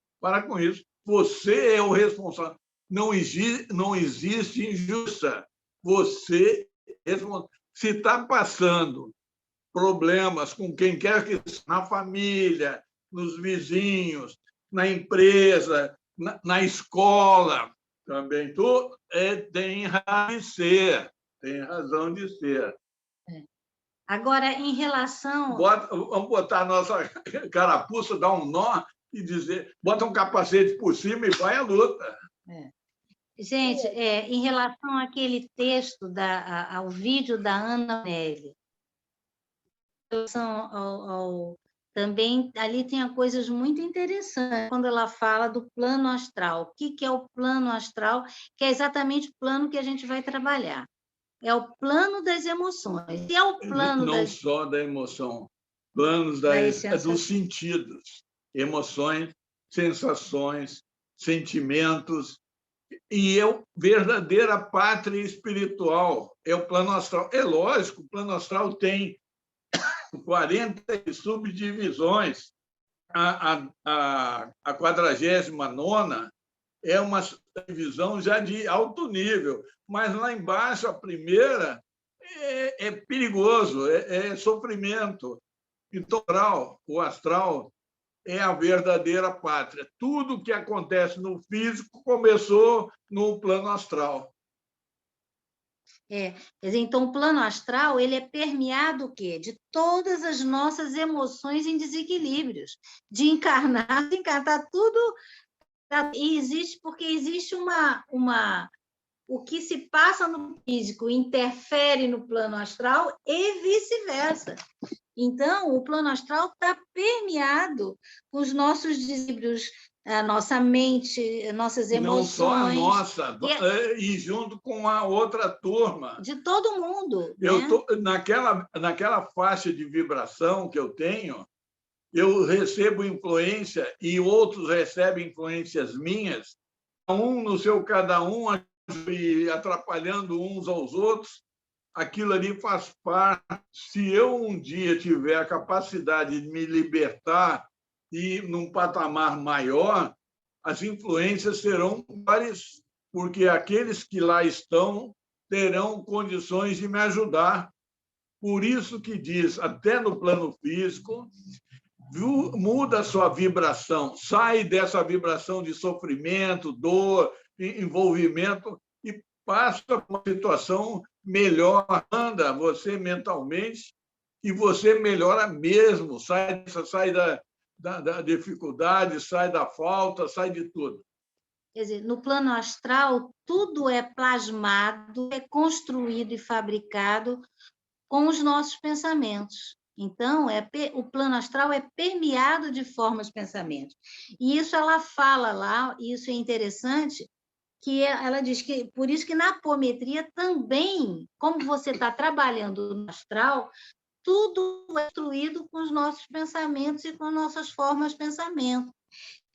Você é o responsável. Não existe injustiça. Você é responsável. Se está passando problemas com quem quer que seja, na família, nos vizinhos, na empresa, na escola, também tem razão de ser. Agora, em relação... Vamos botar a nossa carapuça, dar um nó e dizer, bota um capacete por cima e vai à luta. Gente, em relação àquele texto, ao vídeo da Ana Melli, também ali tem coisas muito interessantes, quando ela fala do plano astral. O que é o plano astral? Que é exatamente o plano que a gente vai trabalhar. É o plano das emoções. E é o plano não só da emoção, planos dos sentidos, emoções, sensações, sentimentos. E é a verdadeira pátria espiritual, é o plano astral. É lógico, o plano astral tem 40 subdivisões. A 49ª é uma divisão já de alto nível, mas lá embaixo, a primeira, é perigoso, é sofrimento. Então, o astral é a verdadeira pátria. Tudo que acontece no físico começou no plano astral. Quer dizer, então, o plano astral ele é permeado o quê? De todas as nossas emoções em desequilíbrios, de encarnar, desencarnar, tudo. E existe, porque existe o que se passa no físico interfere no plano astral e vice-versa. Então, o plano astral está permeado com os nossos desequilíbrios, a nossa mente, nossas emoções. Não só a nossa, e junto com a outra turma. De todo mundo. Eu né? tô, naquela faixa de vibração que eu tenho, eu recebo influência e outros recebem influências minhas, um no seu cada um, e atrapalhando uns aos outros. Aquilo ali faz parte. Se eu um dia tiver a capacidade de me libertar e num patamar maior, as influências serão várias, porque aqueles que lá estão terão condições de me ajudar. Por isso que diz, até no plano físico, muda a sua vibração, sai dessa vibração de sofrimento, dor, envolvimento e passa para uma situação melhor, anda você mentalmente e você melhora mesmo, sai da dificuldade, sai da falta, sai de tudo. Quer dizer, no plano astral, tudo é plasmado, é construído e fabricado com os nossos pensamentos. Então, o plano astral é permeado de formas de pensamento. E isso ela fala lá, e isso é interessante, que ela diz que, por isso que na apometria também, como você está trabalhando no astral, tudo é construído com os nossos pensamentos e com nossas formas de pensamento.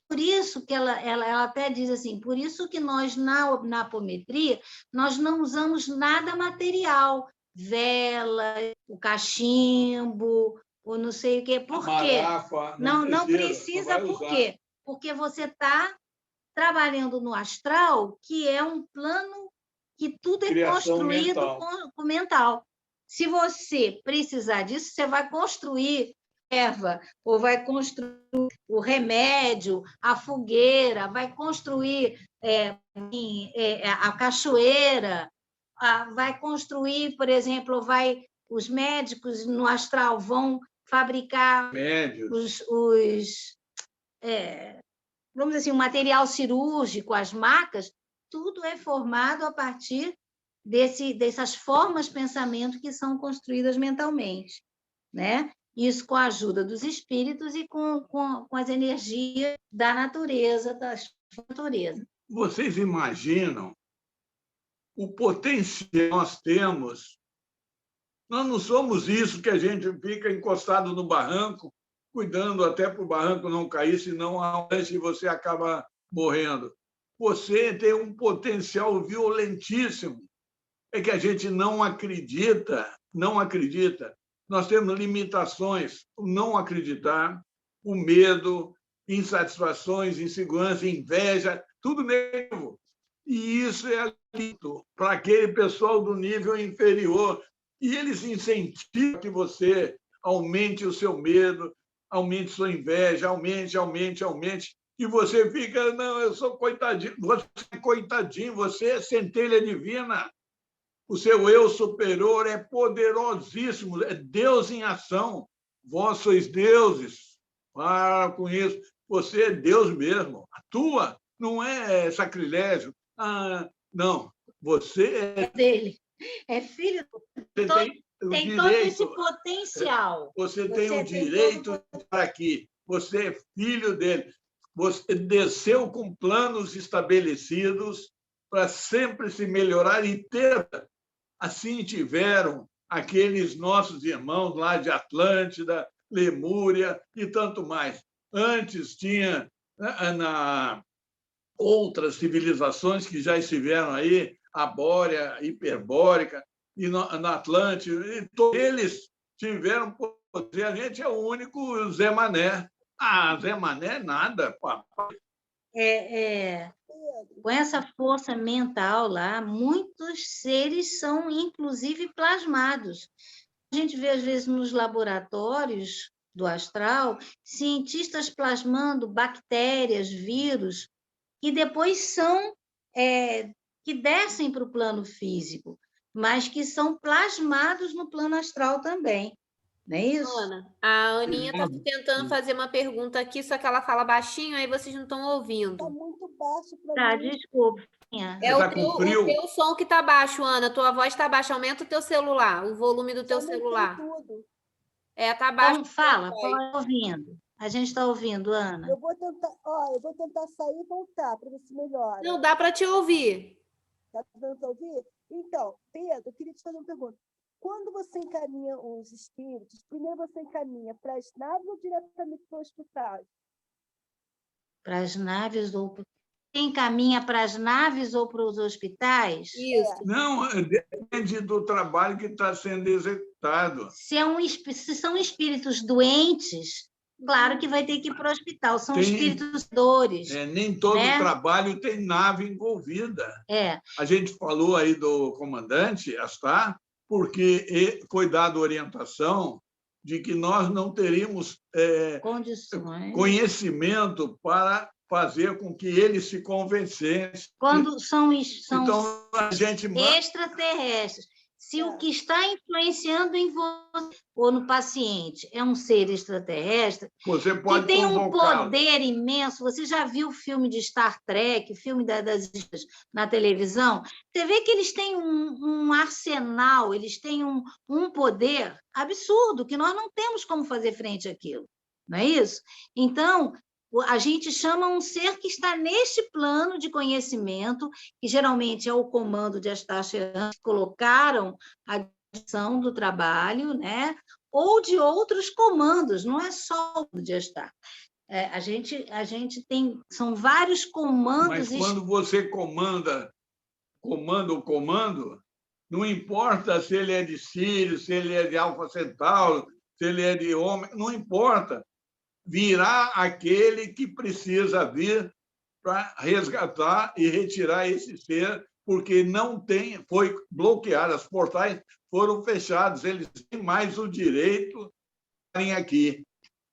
Por isso que ela até diz assim, por isso que nós, na apometria, nós não usamos nada material, vela, o cachimbo, ou não sei o quê. Por quê? Não precisa, por quê? Porque você está trabalhando no astral, que é um plano que tudo é Criação construído mental. com mental. Se você precisar disso, você vai construir erva, ou vai construir o remédio, a fogueira, vai construir a cachoeira, vai construir, por exemplo, os médicos no astral vão fabricar vamos dizer assim, o material cirúrgico, as macas, tudo é formado a partir dessas formas de pensamento que são construídas mentalmente, né? Isso com a ajuda dos espíritos e com as energias da natureza, Vocês imaginam o potencial que nós temos? Nós não somos isso que a gente fica encostado no barranco, cuidando até para o barranco não cair, senão você acaba morrendo. Você tem um potencial violentíssimo. É que a gente não acredita. Nós temos limitações, o não acreditar, o medo, insatisfações, insegurança, inveja, tudo negativo. E isso é alento para aquele pessoal do nível inferior. E eles incentivam que você aumente o seu medo, aumente sua inveja, aumente. E você fica, não, eu sou coitadinho. Você é coitadinho, você é centelha divina. O seu eu superior é poderosíssimo, é Deus em ação. Vós sois deuses. Para com isso. Você é Deus mesmo. Atua, não é sacrilégio. Não, você é dele. É filho. Tem todo esse potencial. Você tem o direito de estar aqui. Você é filho dele. Você desceu com planos estabelecidos para sempre se melhorar e ter. Assim tiveram aqueles nossos irmãos lá de Atlântida, Lemúria e tanto mais. Antes tinha outras civilizações que já estiveram aí, a Bórea, Hiperbórica, e na Atlântida, e todos eles tiveram poder. A gente é o único Zé Mané. Zé Mané nada, papai. com essa força mental lá, muitos seres são, inclusive, plasmados. A gente vê, às vezes, nos laboratórios do astral, cientistas plasmando bactérias, vírus, que depois são, que descem para o plano físico, mas que são plasmados no plano astral também. Não é isso? Ana, a Aninha está tentando fazer uma pergunta aqui, só que ela fala baixinho, aí vocês não estão Está ouvindo. muito baixo para Tá, mim. desculpa. É Tá com frio? o teu som que está baixo, Ana. Tua voz está baixa. Aumenta o teu celular, o volume do teu Já aumentei celular. tudo. Tá baixo. Então, fala, pode ouvindo. A gente está ouvindo, Ana. Eu vou tentar sair e voltar para ver se melhora. Não, dá para te ouvir. Está dando para ouvir? Então, Pedro, eu queria te fazer uma pergunta. Quando você encaminha os espíritos, primeiro você encaminha para as naves ou diretamente para o hospital? Para as naves ou... Quem caminha para as naves ou para os hospitais? Isso. Não, depende do trabalho que está sendo executado. Se são espíritos doentes, claro que vai ter que ir para o hospital. São Tem- espíritos dores. Nem todo Né? trabalho tem nave envolvida. É. A gente falou aí do comandante Astar, porque foi dada orientação de que nós não teríamos Condições. conhecimento para fazer com que ele se convencesse. Quando são Então, a gente extraterrestres. Se o que está influenciando em você ou no paciente é um ser extraterrestre, você pode que tem um convocá-lo. poder imenso. Você já viu o filme de Star Trek, filme das ilhas na televisão? Você vê que eles têm um arsenal, eles têm um poder absurdo, que nós não temos como fazer frente àquilo. Não é isso? Então, a gente chama um ser que está neste plano de conhecimento, que geralmente é o comando de Astacheran, que colocaram a direção do trabalho, né? Ou de outros comandos, não é só o de Astar. A gente tem, são vários comandos. Mas quando você comanda o comando, não importa se ele é de Sírio, se ele é de Alfa Centauro, se ele é de homem, não importa. Virá aquele que precisa vir para resgatar e retirar esse ser, porque não tem, foi bloqueado, as portais foram fechadas, eles têm mais o direito de estarem aqui.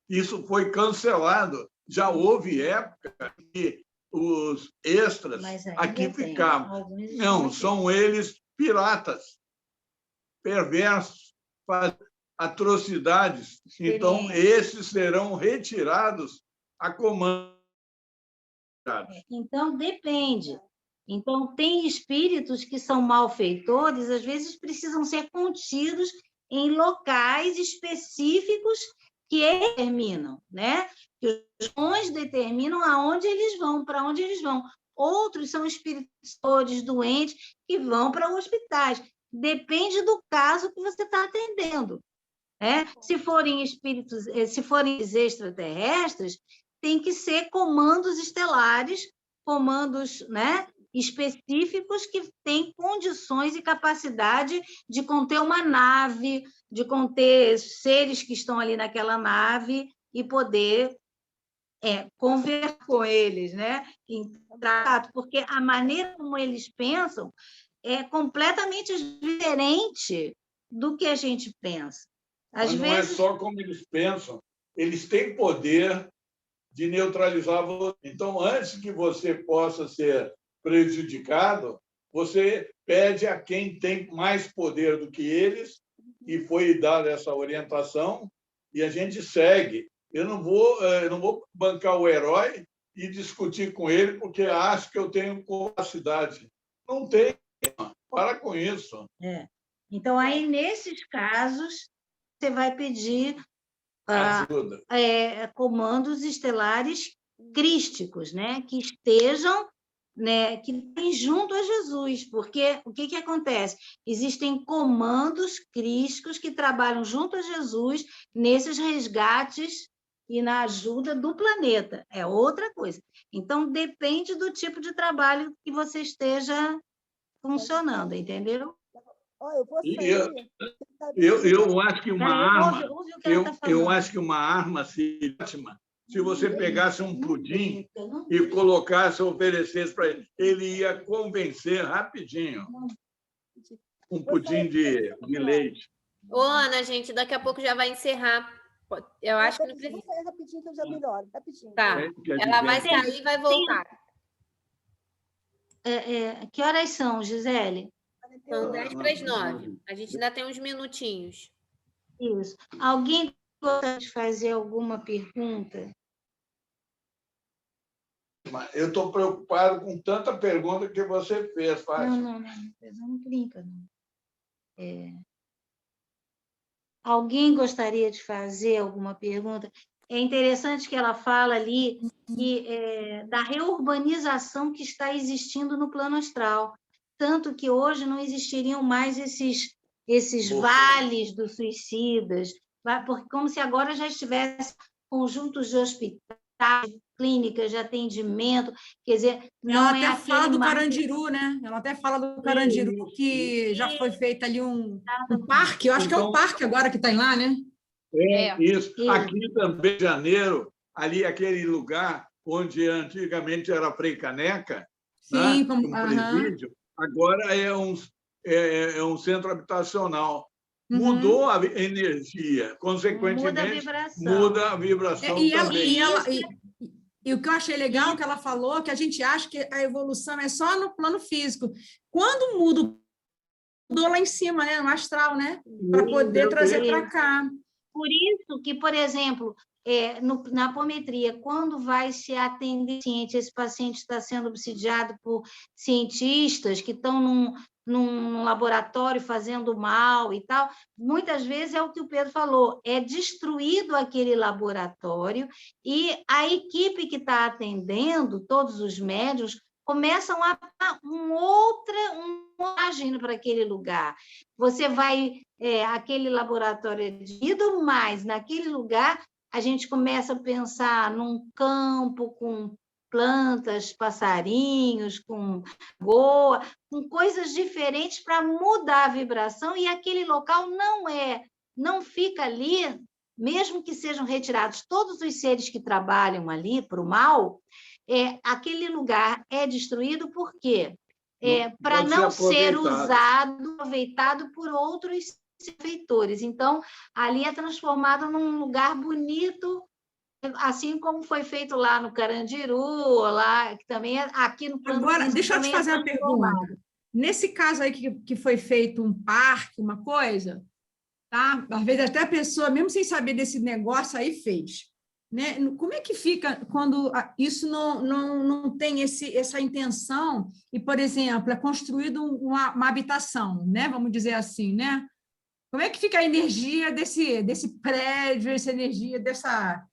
Isso foi cancelado. Já houve época que os extras aqui ficavam. Não, são eles piratas, perversos, fazem atrocidades. Então, esses serão retirados a comando. Então, depende. Então, tem espíritos que são malfeitores, às vezes precisam ser contidos em locais específicos que eles determinam, né? Que os bons determinam aonde eles vão, para onde eles vão. Outros são espíritos doentes que vão para hospitais. Depende do caso que você está atendendo. Se forem espíritos, se forem extraterrestres, tem que ser comandos estelares, comandos, né, específicos que têm condições e capacidade de conter uma nave, de conter seres que estão ali naquela nave e poder conversar com eles, né, em trato, porque a maneira como eles pensam é completamente diferente do que a gente pensa. Mas não é só como eles pensam, eles têm poder de neutralizar você. Então, antes que você possa ser prejudicado, você pede a quem tem mais poder do que eles, e foi dada essa orientação, e a gente segue. Eu não vou bancar o herói e discutir com ele porque acho que eu tenho capacidade. Não tem. Para com isso. Então, aí, nesses casos, você vai pedir comandos estelares crísticos, né? Que estejam, né? Que estejam junto a Jesus, porque o que acontece? Existem comandos crísticos que trabalham junto a Jesus nesses resgates e na ajuda do planeta. É outra coisa. Então, depende do tipo de trabalho que você esteja funcionando, entendeu? Eu vou sair. Eu acho que uma arma, ouve o que ela tá falando. eu acho que uma arma ótima Se você pegasse um pudim e colocasse, oferecesse para ele, ele ia convencer rapidinho. Um pudim de leite. Ô, Ana, gente, daqui a pouco já vai encerrar. Eu acho que não precisa. Vou sair rapidinho, que eu já melhoro. Rapidinho. Tá. Ela vai sair e vai voltar. Que horas são, Gisele? São 8:50. A gente ainda tem uns minutinhos. Isso. Alguém gostaria de fazer alguma pergunta? Eu estou preocupado com tanta pergunta que você fez, Fátima. Não brinca, não. Alguém gostaria de fazer alguma pergunta? É interessante que ela fala ali da reurbanização que está existindo no plano astral, tanto que hoje não existiriam mais esses vales dos suicidas, porque como se agora já estivesse conjuntos de hospitais, clínicas de atendimento, quer dizer, não Ela é até fala do mais... Carandiru, né? Ela até fala do Carandiru, que já foi feito ali um parque, eu acho que é um parque agora que está lá, né? Isso. Aqui também, em Janeiro, ali aquele lugar onde antigamente era Frei Caneca, Sim, né? Um presídio, agora é um centro habitacional. Mudou a energia, consequentemente, muda a vibração também. E o que eu achei legal que ela falou, que a gente acha que a evolução é só no plano físico. Quando mudou lá em cima, né, no astral, né? Para poder trazer para cá. Por isso que, por exemplo, na apometria, quando vai se atender esse paciente está sendo obsidiado por cientistas que estão num laboratório fazendo mal e tal, muitas vezes é o que o Pedro falou, é destruído aquele laboratório e a equipe que está atendendo, todos os médios, começam a dar uma imagem para aquele lugar. Você vai, aquele laboratório é destruído, mas naquele lugar a gente começa a pensar num campo com plantas, passarinhos, com goa, com coisas diferentes para mudar a vibração, e aquele local não fica ali, mesmo que sejam retirados todos os seres que trabalham ali para o mal, aquele lugar é destruído por quê? Para não ser aproveitado por outros benfeitores. Então, ali é transformado num lugar bonito, assim como foi feito lá no Carandiru, lá, que também aqui no plano Agora, físico, deixa eu te fazer uma pergunta. Nesse caso aí que foi feito um parque, uma coisa, tá? Às vezes até a pessoa, mesmo sem saber desse negócio, aí fez. Né? Como é que fica quando isso não tem essa intenção e, por exemplo, é construído uma habitação, né? Vamos dizer assim, né? Como é que fica a energia desse prédio, essa energia dessa...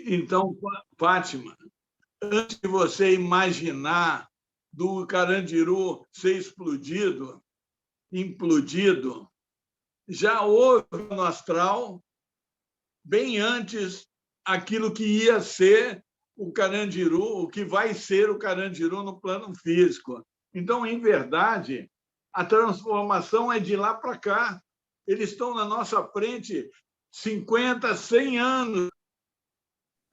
Então, Fátima, antes de você imaginar do Carandiru ser implodido, já houve no astral, bem antes, aquilo que ia ser o Carandiru, o que vai ser o Carandiru no plano físico. Então, em verdade, a transformação é de lá para cá. Eles estão na nossa frente 50, 100 anos.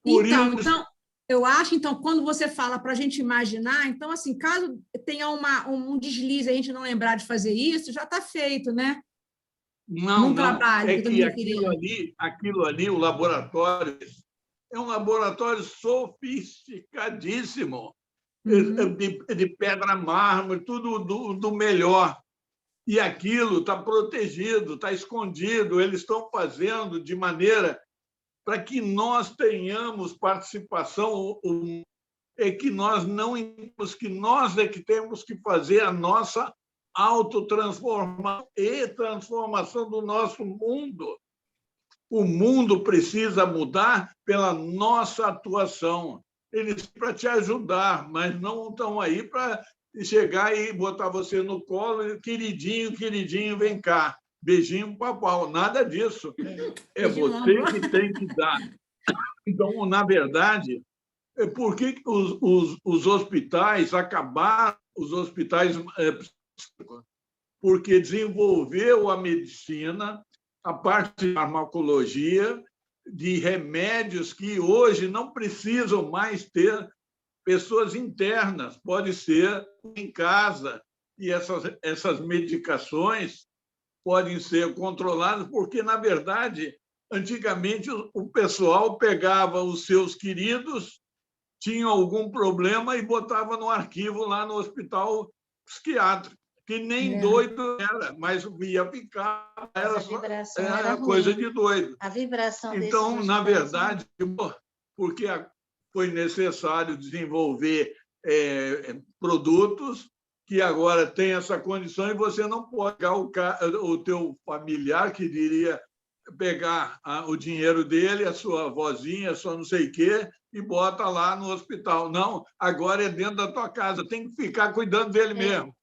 Então, eu acho, quando você fala para a gente imaginar, então, assim, caso tenha um deslize, a gente não lembrar de fazer isso, já está feito, né? Não, trabalho, é que aquilo ali, o laboratório, é um laboratório sofisticadíssimo, de pedra mármore, tudo do melhor. E aquilo está protegido, está escondido, eles estão fazendo de maneira para que nós tenhamos participação, que nós não entendemos que nós é que temos que fazer a nossa autotransformação e transformação do nosso mundo. O mundo precisa mudar pela nossa atuação. Eles para te ajudar, mas não estão aí para chegar e botar você no colo, queridinho, queridinho, vem cá, beijinho, papau, nada disso. É você que tem que dar. Então, na verdade, por que os hospitais acabaram, os hospitais porque desenvolveu a medicina, a parte de farmacologia, de remédios que hoje não precisam mais ter pessoas internas, pode ser em casa, e essas medicações podem ser controladas, porque, na verdade, antigamente o pessoal pegava os seus queridos, tinha algum problema e botava no arquivo lá no hospital psiquiátrico, que nem doido era, mas ia ficar, era coisa de doido. A vibração então, na verdade, porque foi necessário desenvolver produtos que agora tem essa condição, e você não pode pegar o teu familiar, que diria pegar o dinheiro dele, a sua vozinha, a sua não sei o quê, e bota lá no hospital. Não, agora é dentro da tua casa, tem que ficar cuidando dele mesmo.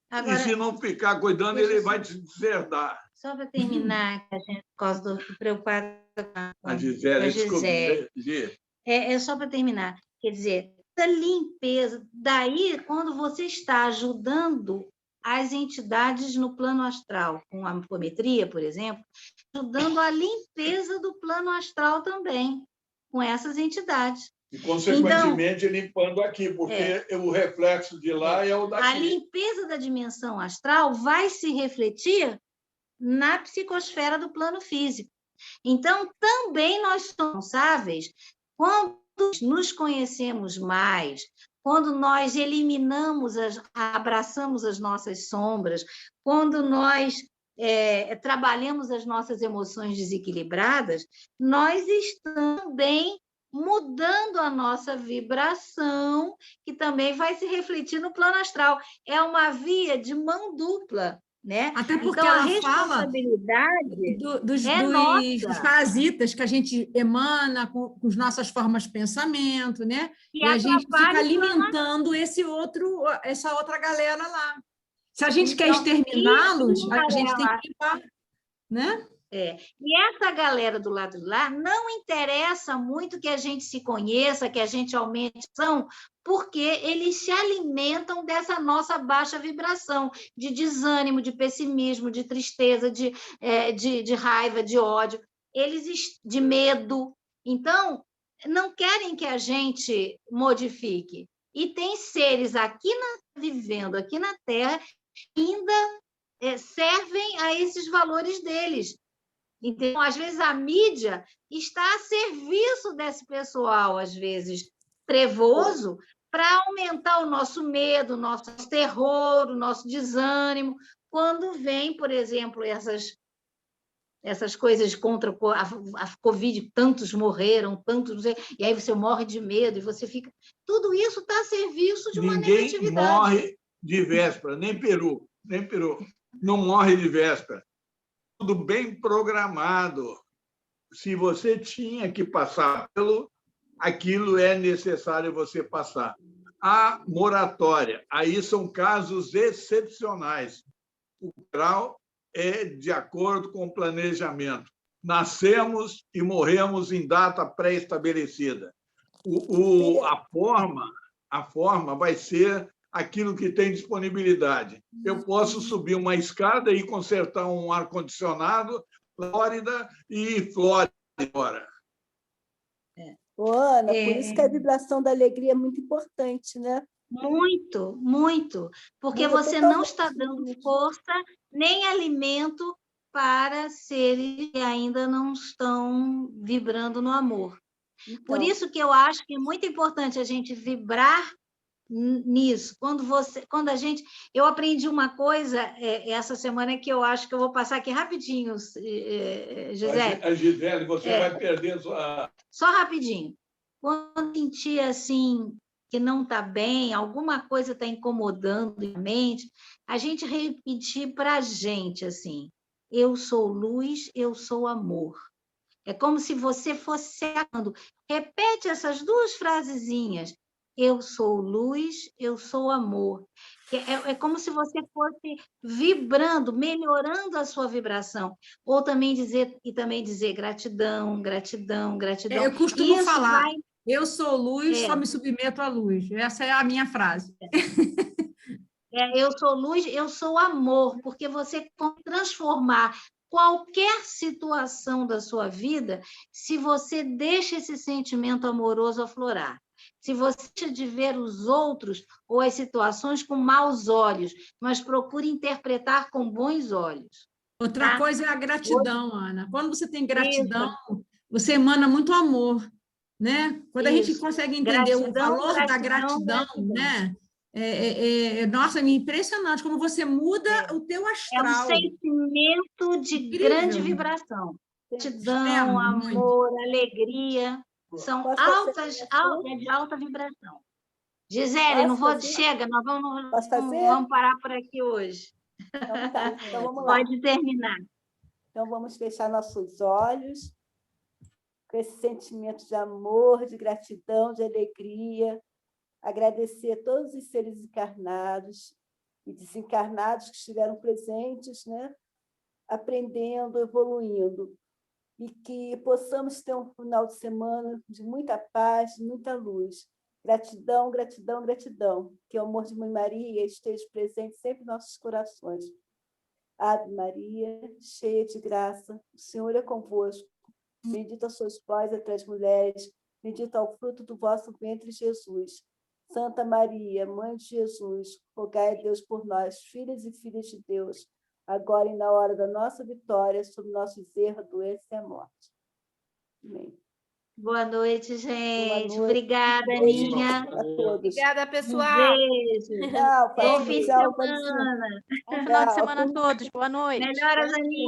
Agora, e se não ficar cuidando, ele vai te deserdar. Só para terminar, que a gente, por causa do preocupado com a Gisele. É só para terminar. Quer dizer, essa limpeza, daí, quando você está ajudando as entidades no plano astral, com a apometria, por exemplo, ajudando a limpeza do plano astral também, com essas entidades. E, consequentemente, limpando aqui, porque o reflexo de lá é o daqui. A limpeza da dimensão astral vai se refletir na psicosfera do plano físico. Então, também nós somos responsáveis quando nos conhecemos mais, quando nós abraçamos as nossas sombras, quando nós trabalhamos as nossas emoções desequilibradas, nós estamos também mudando a nossa vibração, que também vai se refletir no plano astral. É uma via de mão dupla, né? Até porque então, ela a responsabilidade dos parasitas que a gente emana com as nossas formas de pensamento, né? E a gente fica alimentando essa outra galera lá. Se a gente quer exterminá-los, a gente tem que limpar, né? E essa galera do lado de lá não interessa muito que a gente se conheça, que a gente aumente a ação, porque eles se alimentam dessa nossa baixa vibração, de desânimo, de pessimismo, de tristeza, de raiva, de ódio, de medo. Então, não querem que a gente modifique. E tem seres vivendo aqui na Terra que ainda servem a esses valores deles. Então, às vezes, a mídia está a serviço desse pessoal, às vezes, trevoso, para aumentar o nosso medo, o nosso terror, o nosso desânimo, quando vem, por exemplo, essas coisas contra a Covid, tantos morreram, tantos... E aí você morre de medo, e você fica... Tudo isso está a serviço de uma negatividade. Ninguém morre de véspera, nem peru. Não morre de véspera. Tudo bem programado. Se você tinha que passar aquilo é necessário você passar. A moratória, aí são casos excepcionais. O grau é de acordo com o planejamento. Nascemos e morremos em data pré-estabelecida. A forma vai ser aquilo que tem disponibilidade. Eu posso subir uma escada e consertar um ar-condicionado, Flórida e Flórida agora. Ana, por isso que a vibração da alegria é muito importante, né? Muito, muito. Porque você não está dando força nem alimento para seres que ainda não estão vibrando no amor. Então, por isso que eu acho que é muito importante a gente vibrar nisso. Quando a gente... Eu aprendi uma coisa essa semana que eu acho que eu vou passar aqui rapidinho, Gisele. A Gisele, você vai perder sua... Só rapidinho. Quando sentir assim que não está bem, alguma coisa está incomodando a mente, a gente repetir para a gente assim: eu sou luz, eu sou amor. É como se você fosse secando. Repete essas duas frasezinhas. Eu sou luz, eu sou amor. É como se você fosse vibrando, melhorando a sua vibração. Ou também dizer gratidão, gratidão, gratidão. Eu costumo falar, eu sou luz, só me submeto à luz. Essa é a minha frase. Eu sou luz, eu sou amor, porque você transformar qualquer situação da sua vida, se você deixa esse sentimento amoroso aflorar. Se você deixa de ver os outros ou as situações com maus olhos, mas procure interpretar com bons olhos. Outra Tá? coisa é a gratidão, Ana. Quando você tem gratidão, Isso. você emana muito amor, né? Quando a gente Isso. consegue entender o Gratidão, valor da gratidão, gratidão, gratidão. né? Nossa, é impressionante como você muda o teu É um astral. sentimento de Incrível. grande vibração. Gratidão, Extremo, amor, alegria. São Posso fazer altas, assim? é de alta vibração. Gisele, não Posso vou, fazer? chega, nós vamos Posso fazer? parar por aqui hoje. Então tá, então vamos lá. Pode terminar. Então vamos fechar nossos olhos com esse sentimento de amor, de gratidão, de alegria, agradecer a todos os seres encarnados e desencarnados que estiveram presentes, né? Aprendendo, evoluindo, e que possamos ter um final de semana de muita paz, de muita luz. Gratidão, gratidão, gratidão. Que o amor de Mãe Maria esteja presente sempre em nossos corações. Ave Maria, cheia de graça, o Senhor é convosco. Bendita sois vós entre as mulheres, bendito é o fruto do vosso ventre, Jesus. Santa Maria, Mãe de Jesus, rogai a Deus por nós, filhas e filhas de Deus, agora e na hora da nossa vitória, sobre nossos erros, doença e a morte. Amém. Boa noite, gente. Boa noite. Obrigada, Beijo Aninha. a todos. Obrigada, Um pessoal. beijo. Tchau, Bom falando fim de tchau, semana. Bom final de Tchau. semana a todos. Boa noite. Melhoras, Aninha.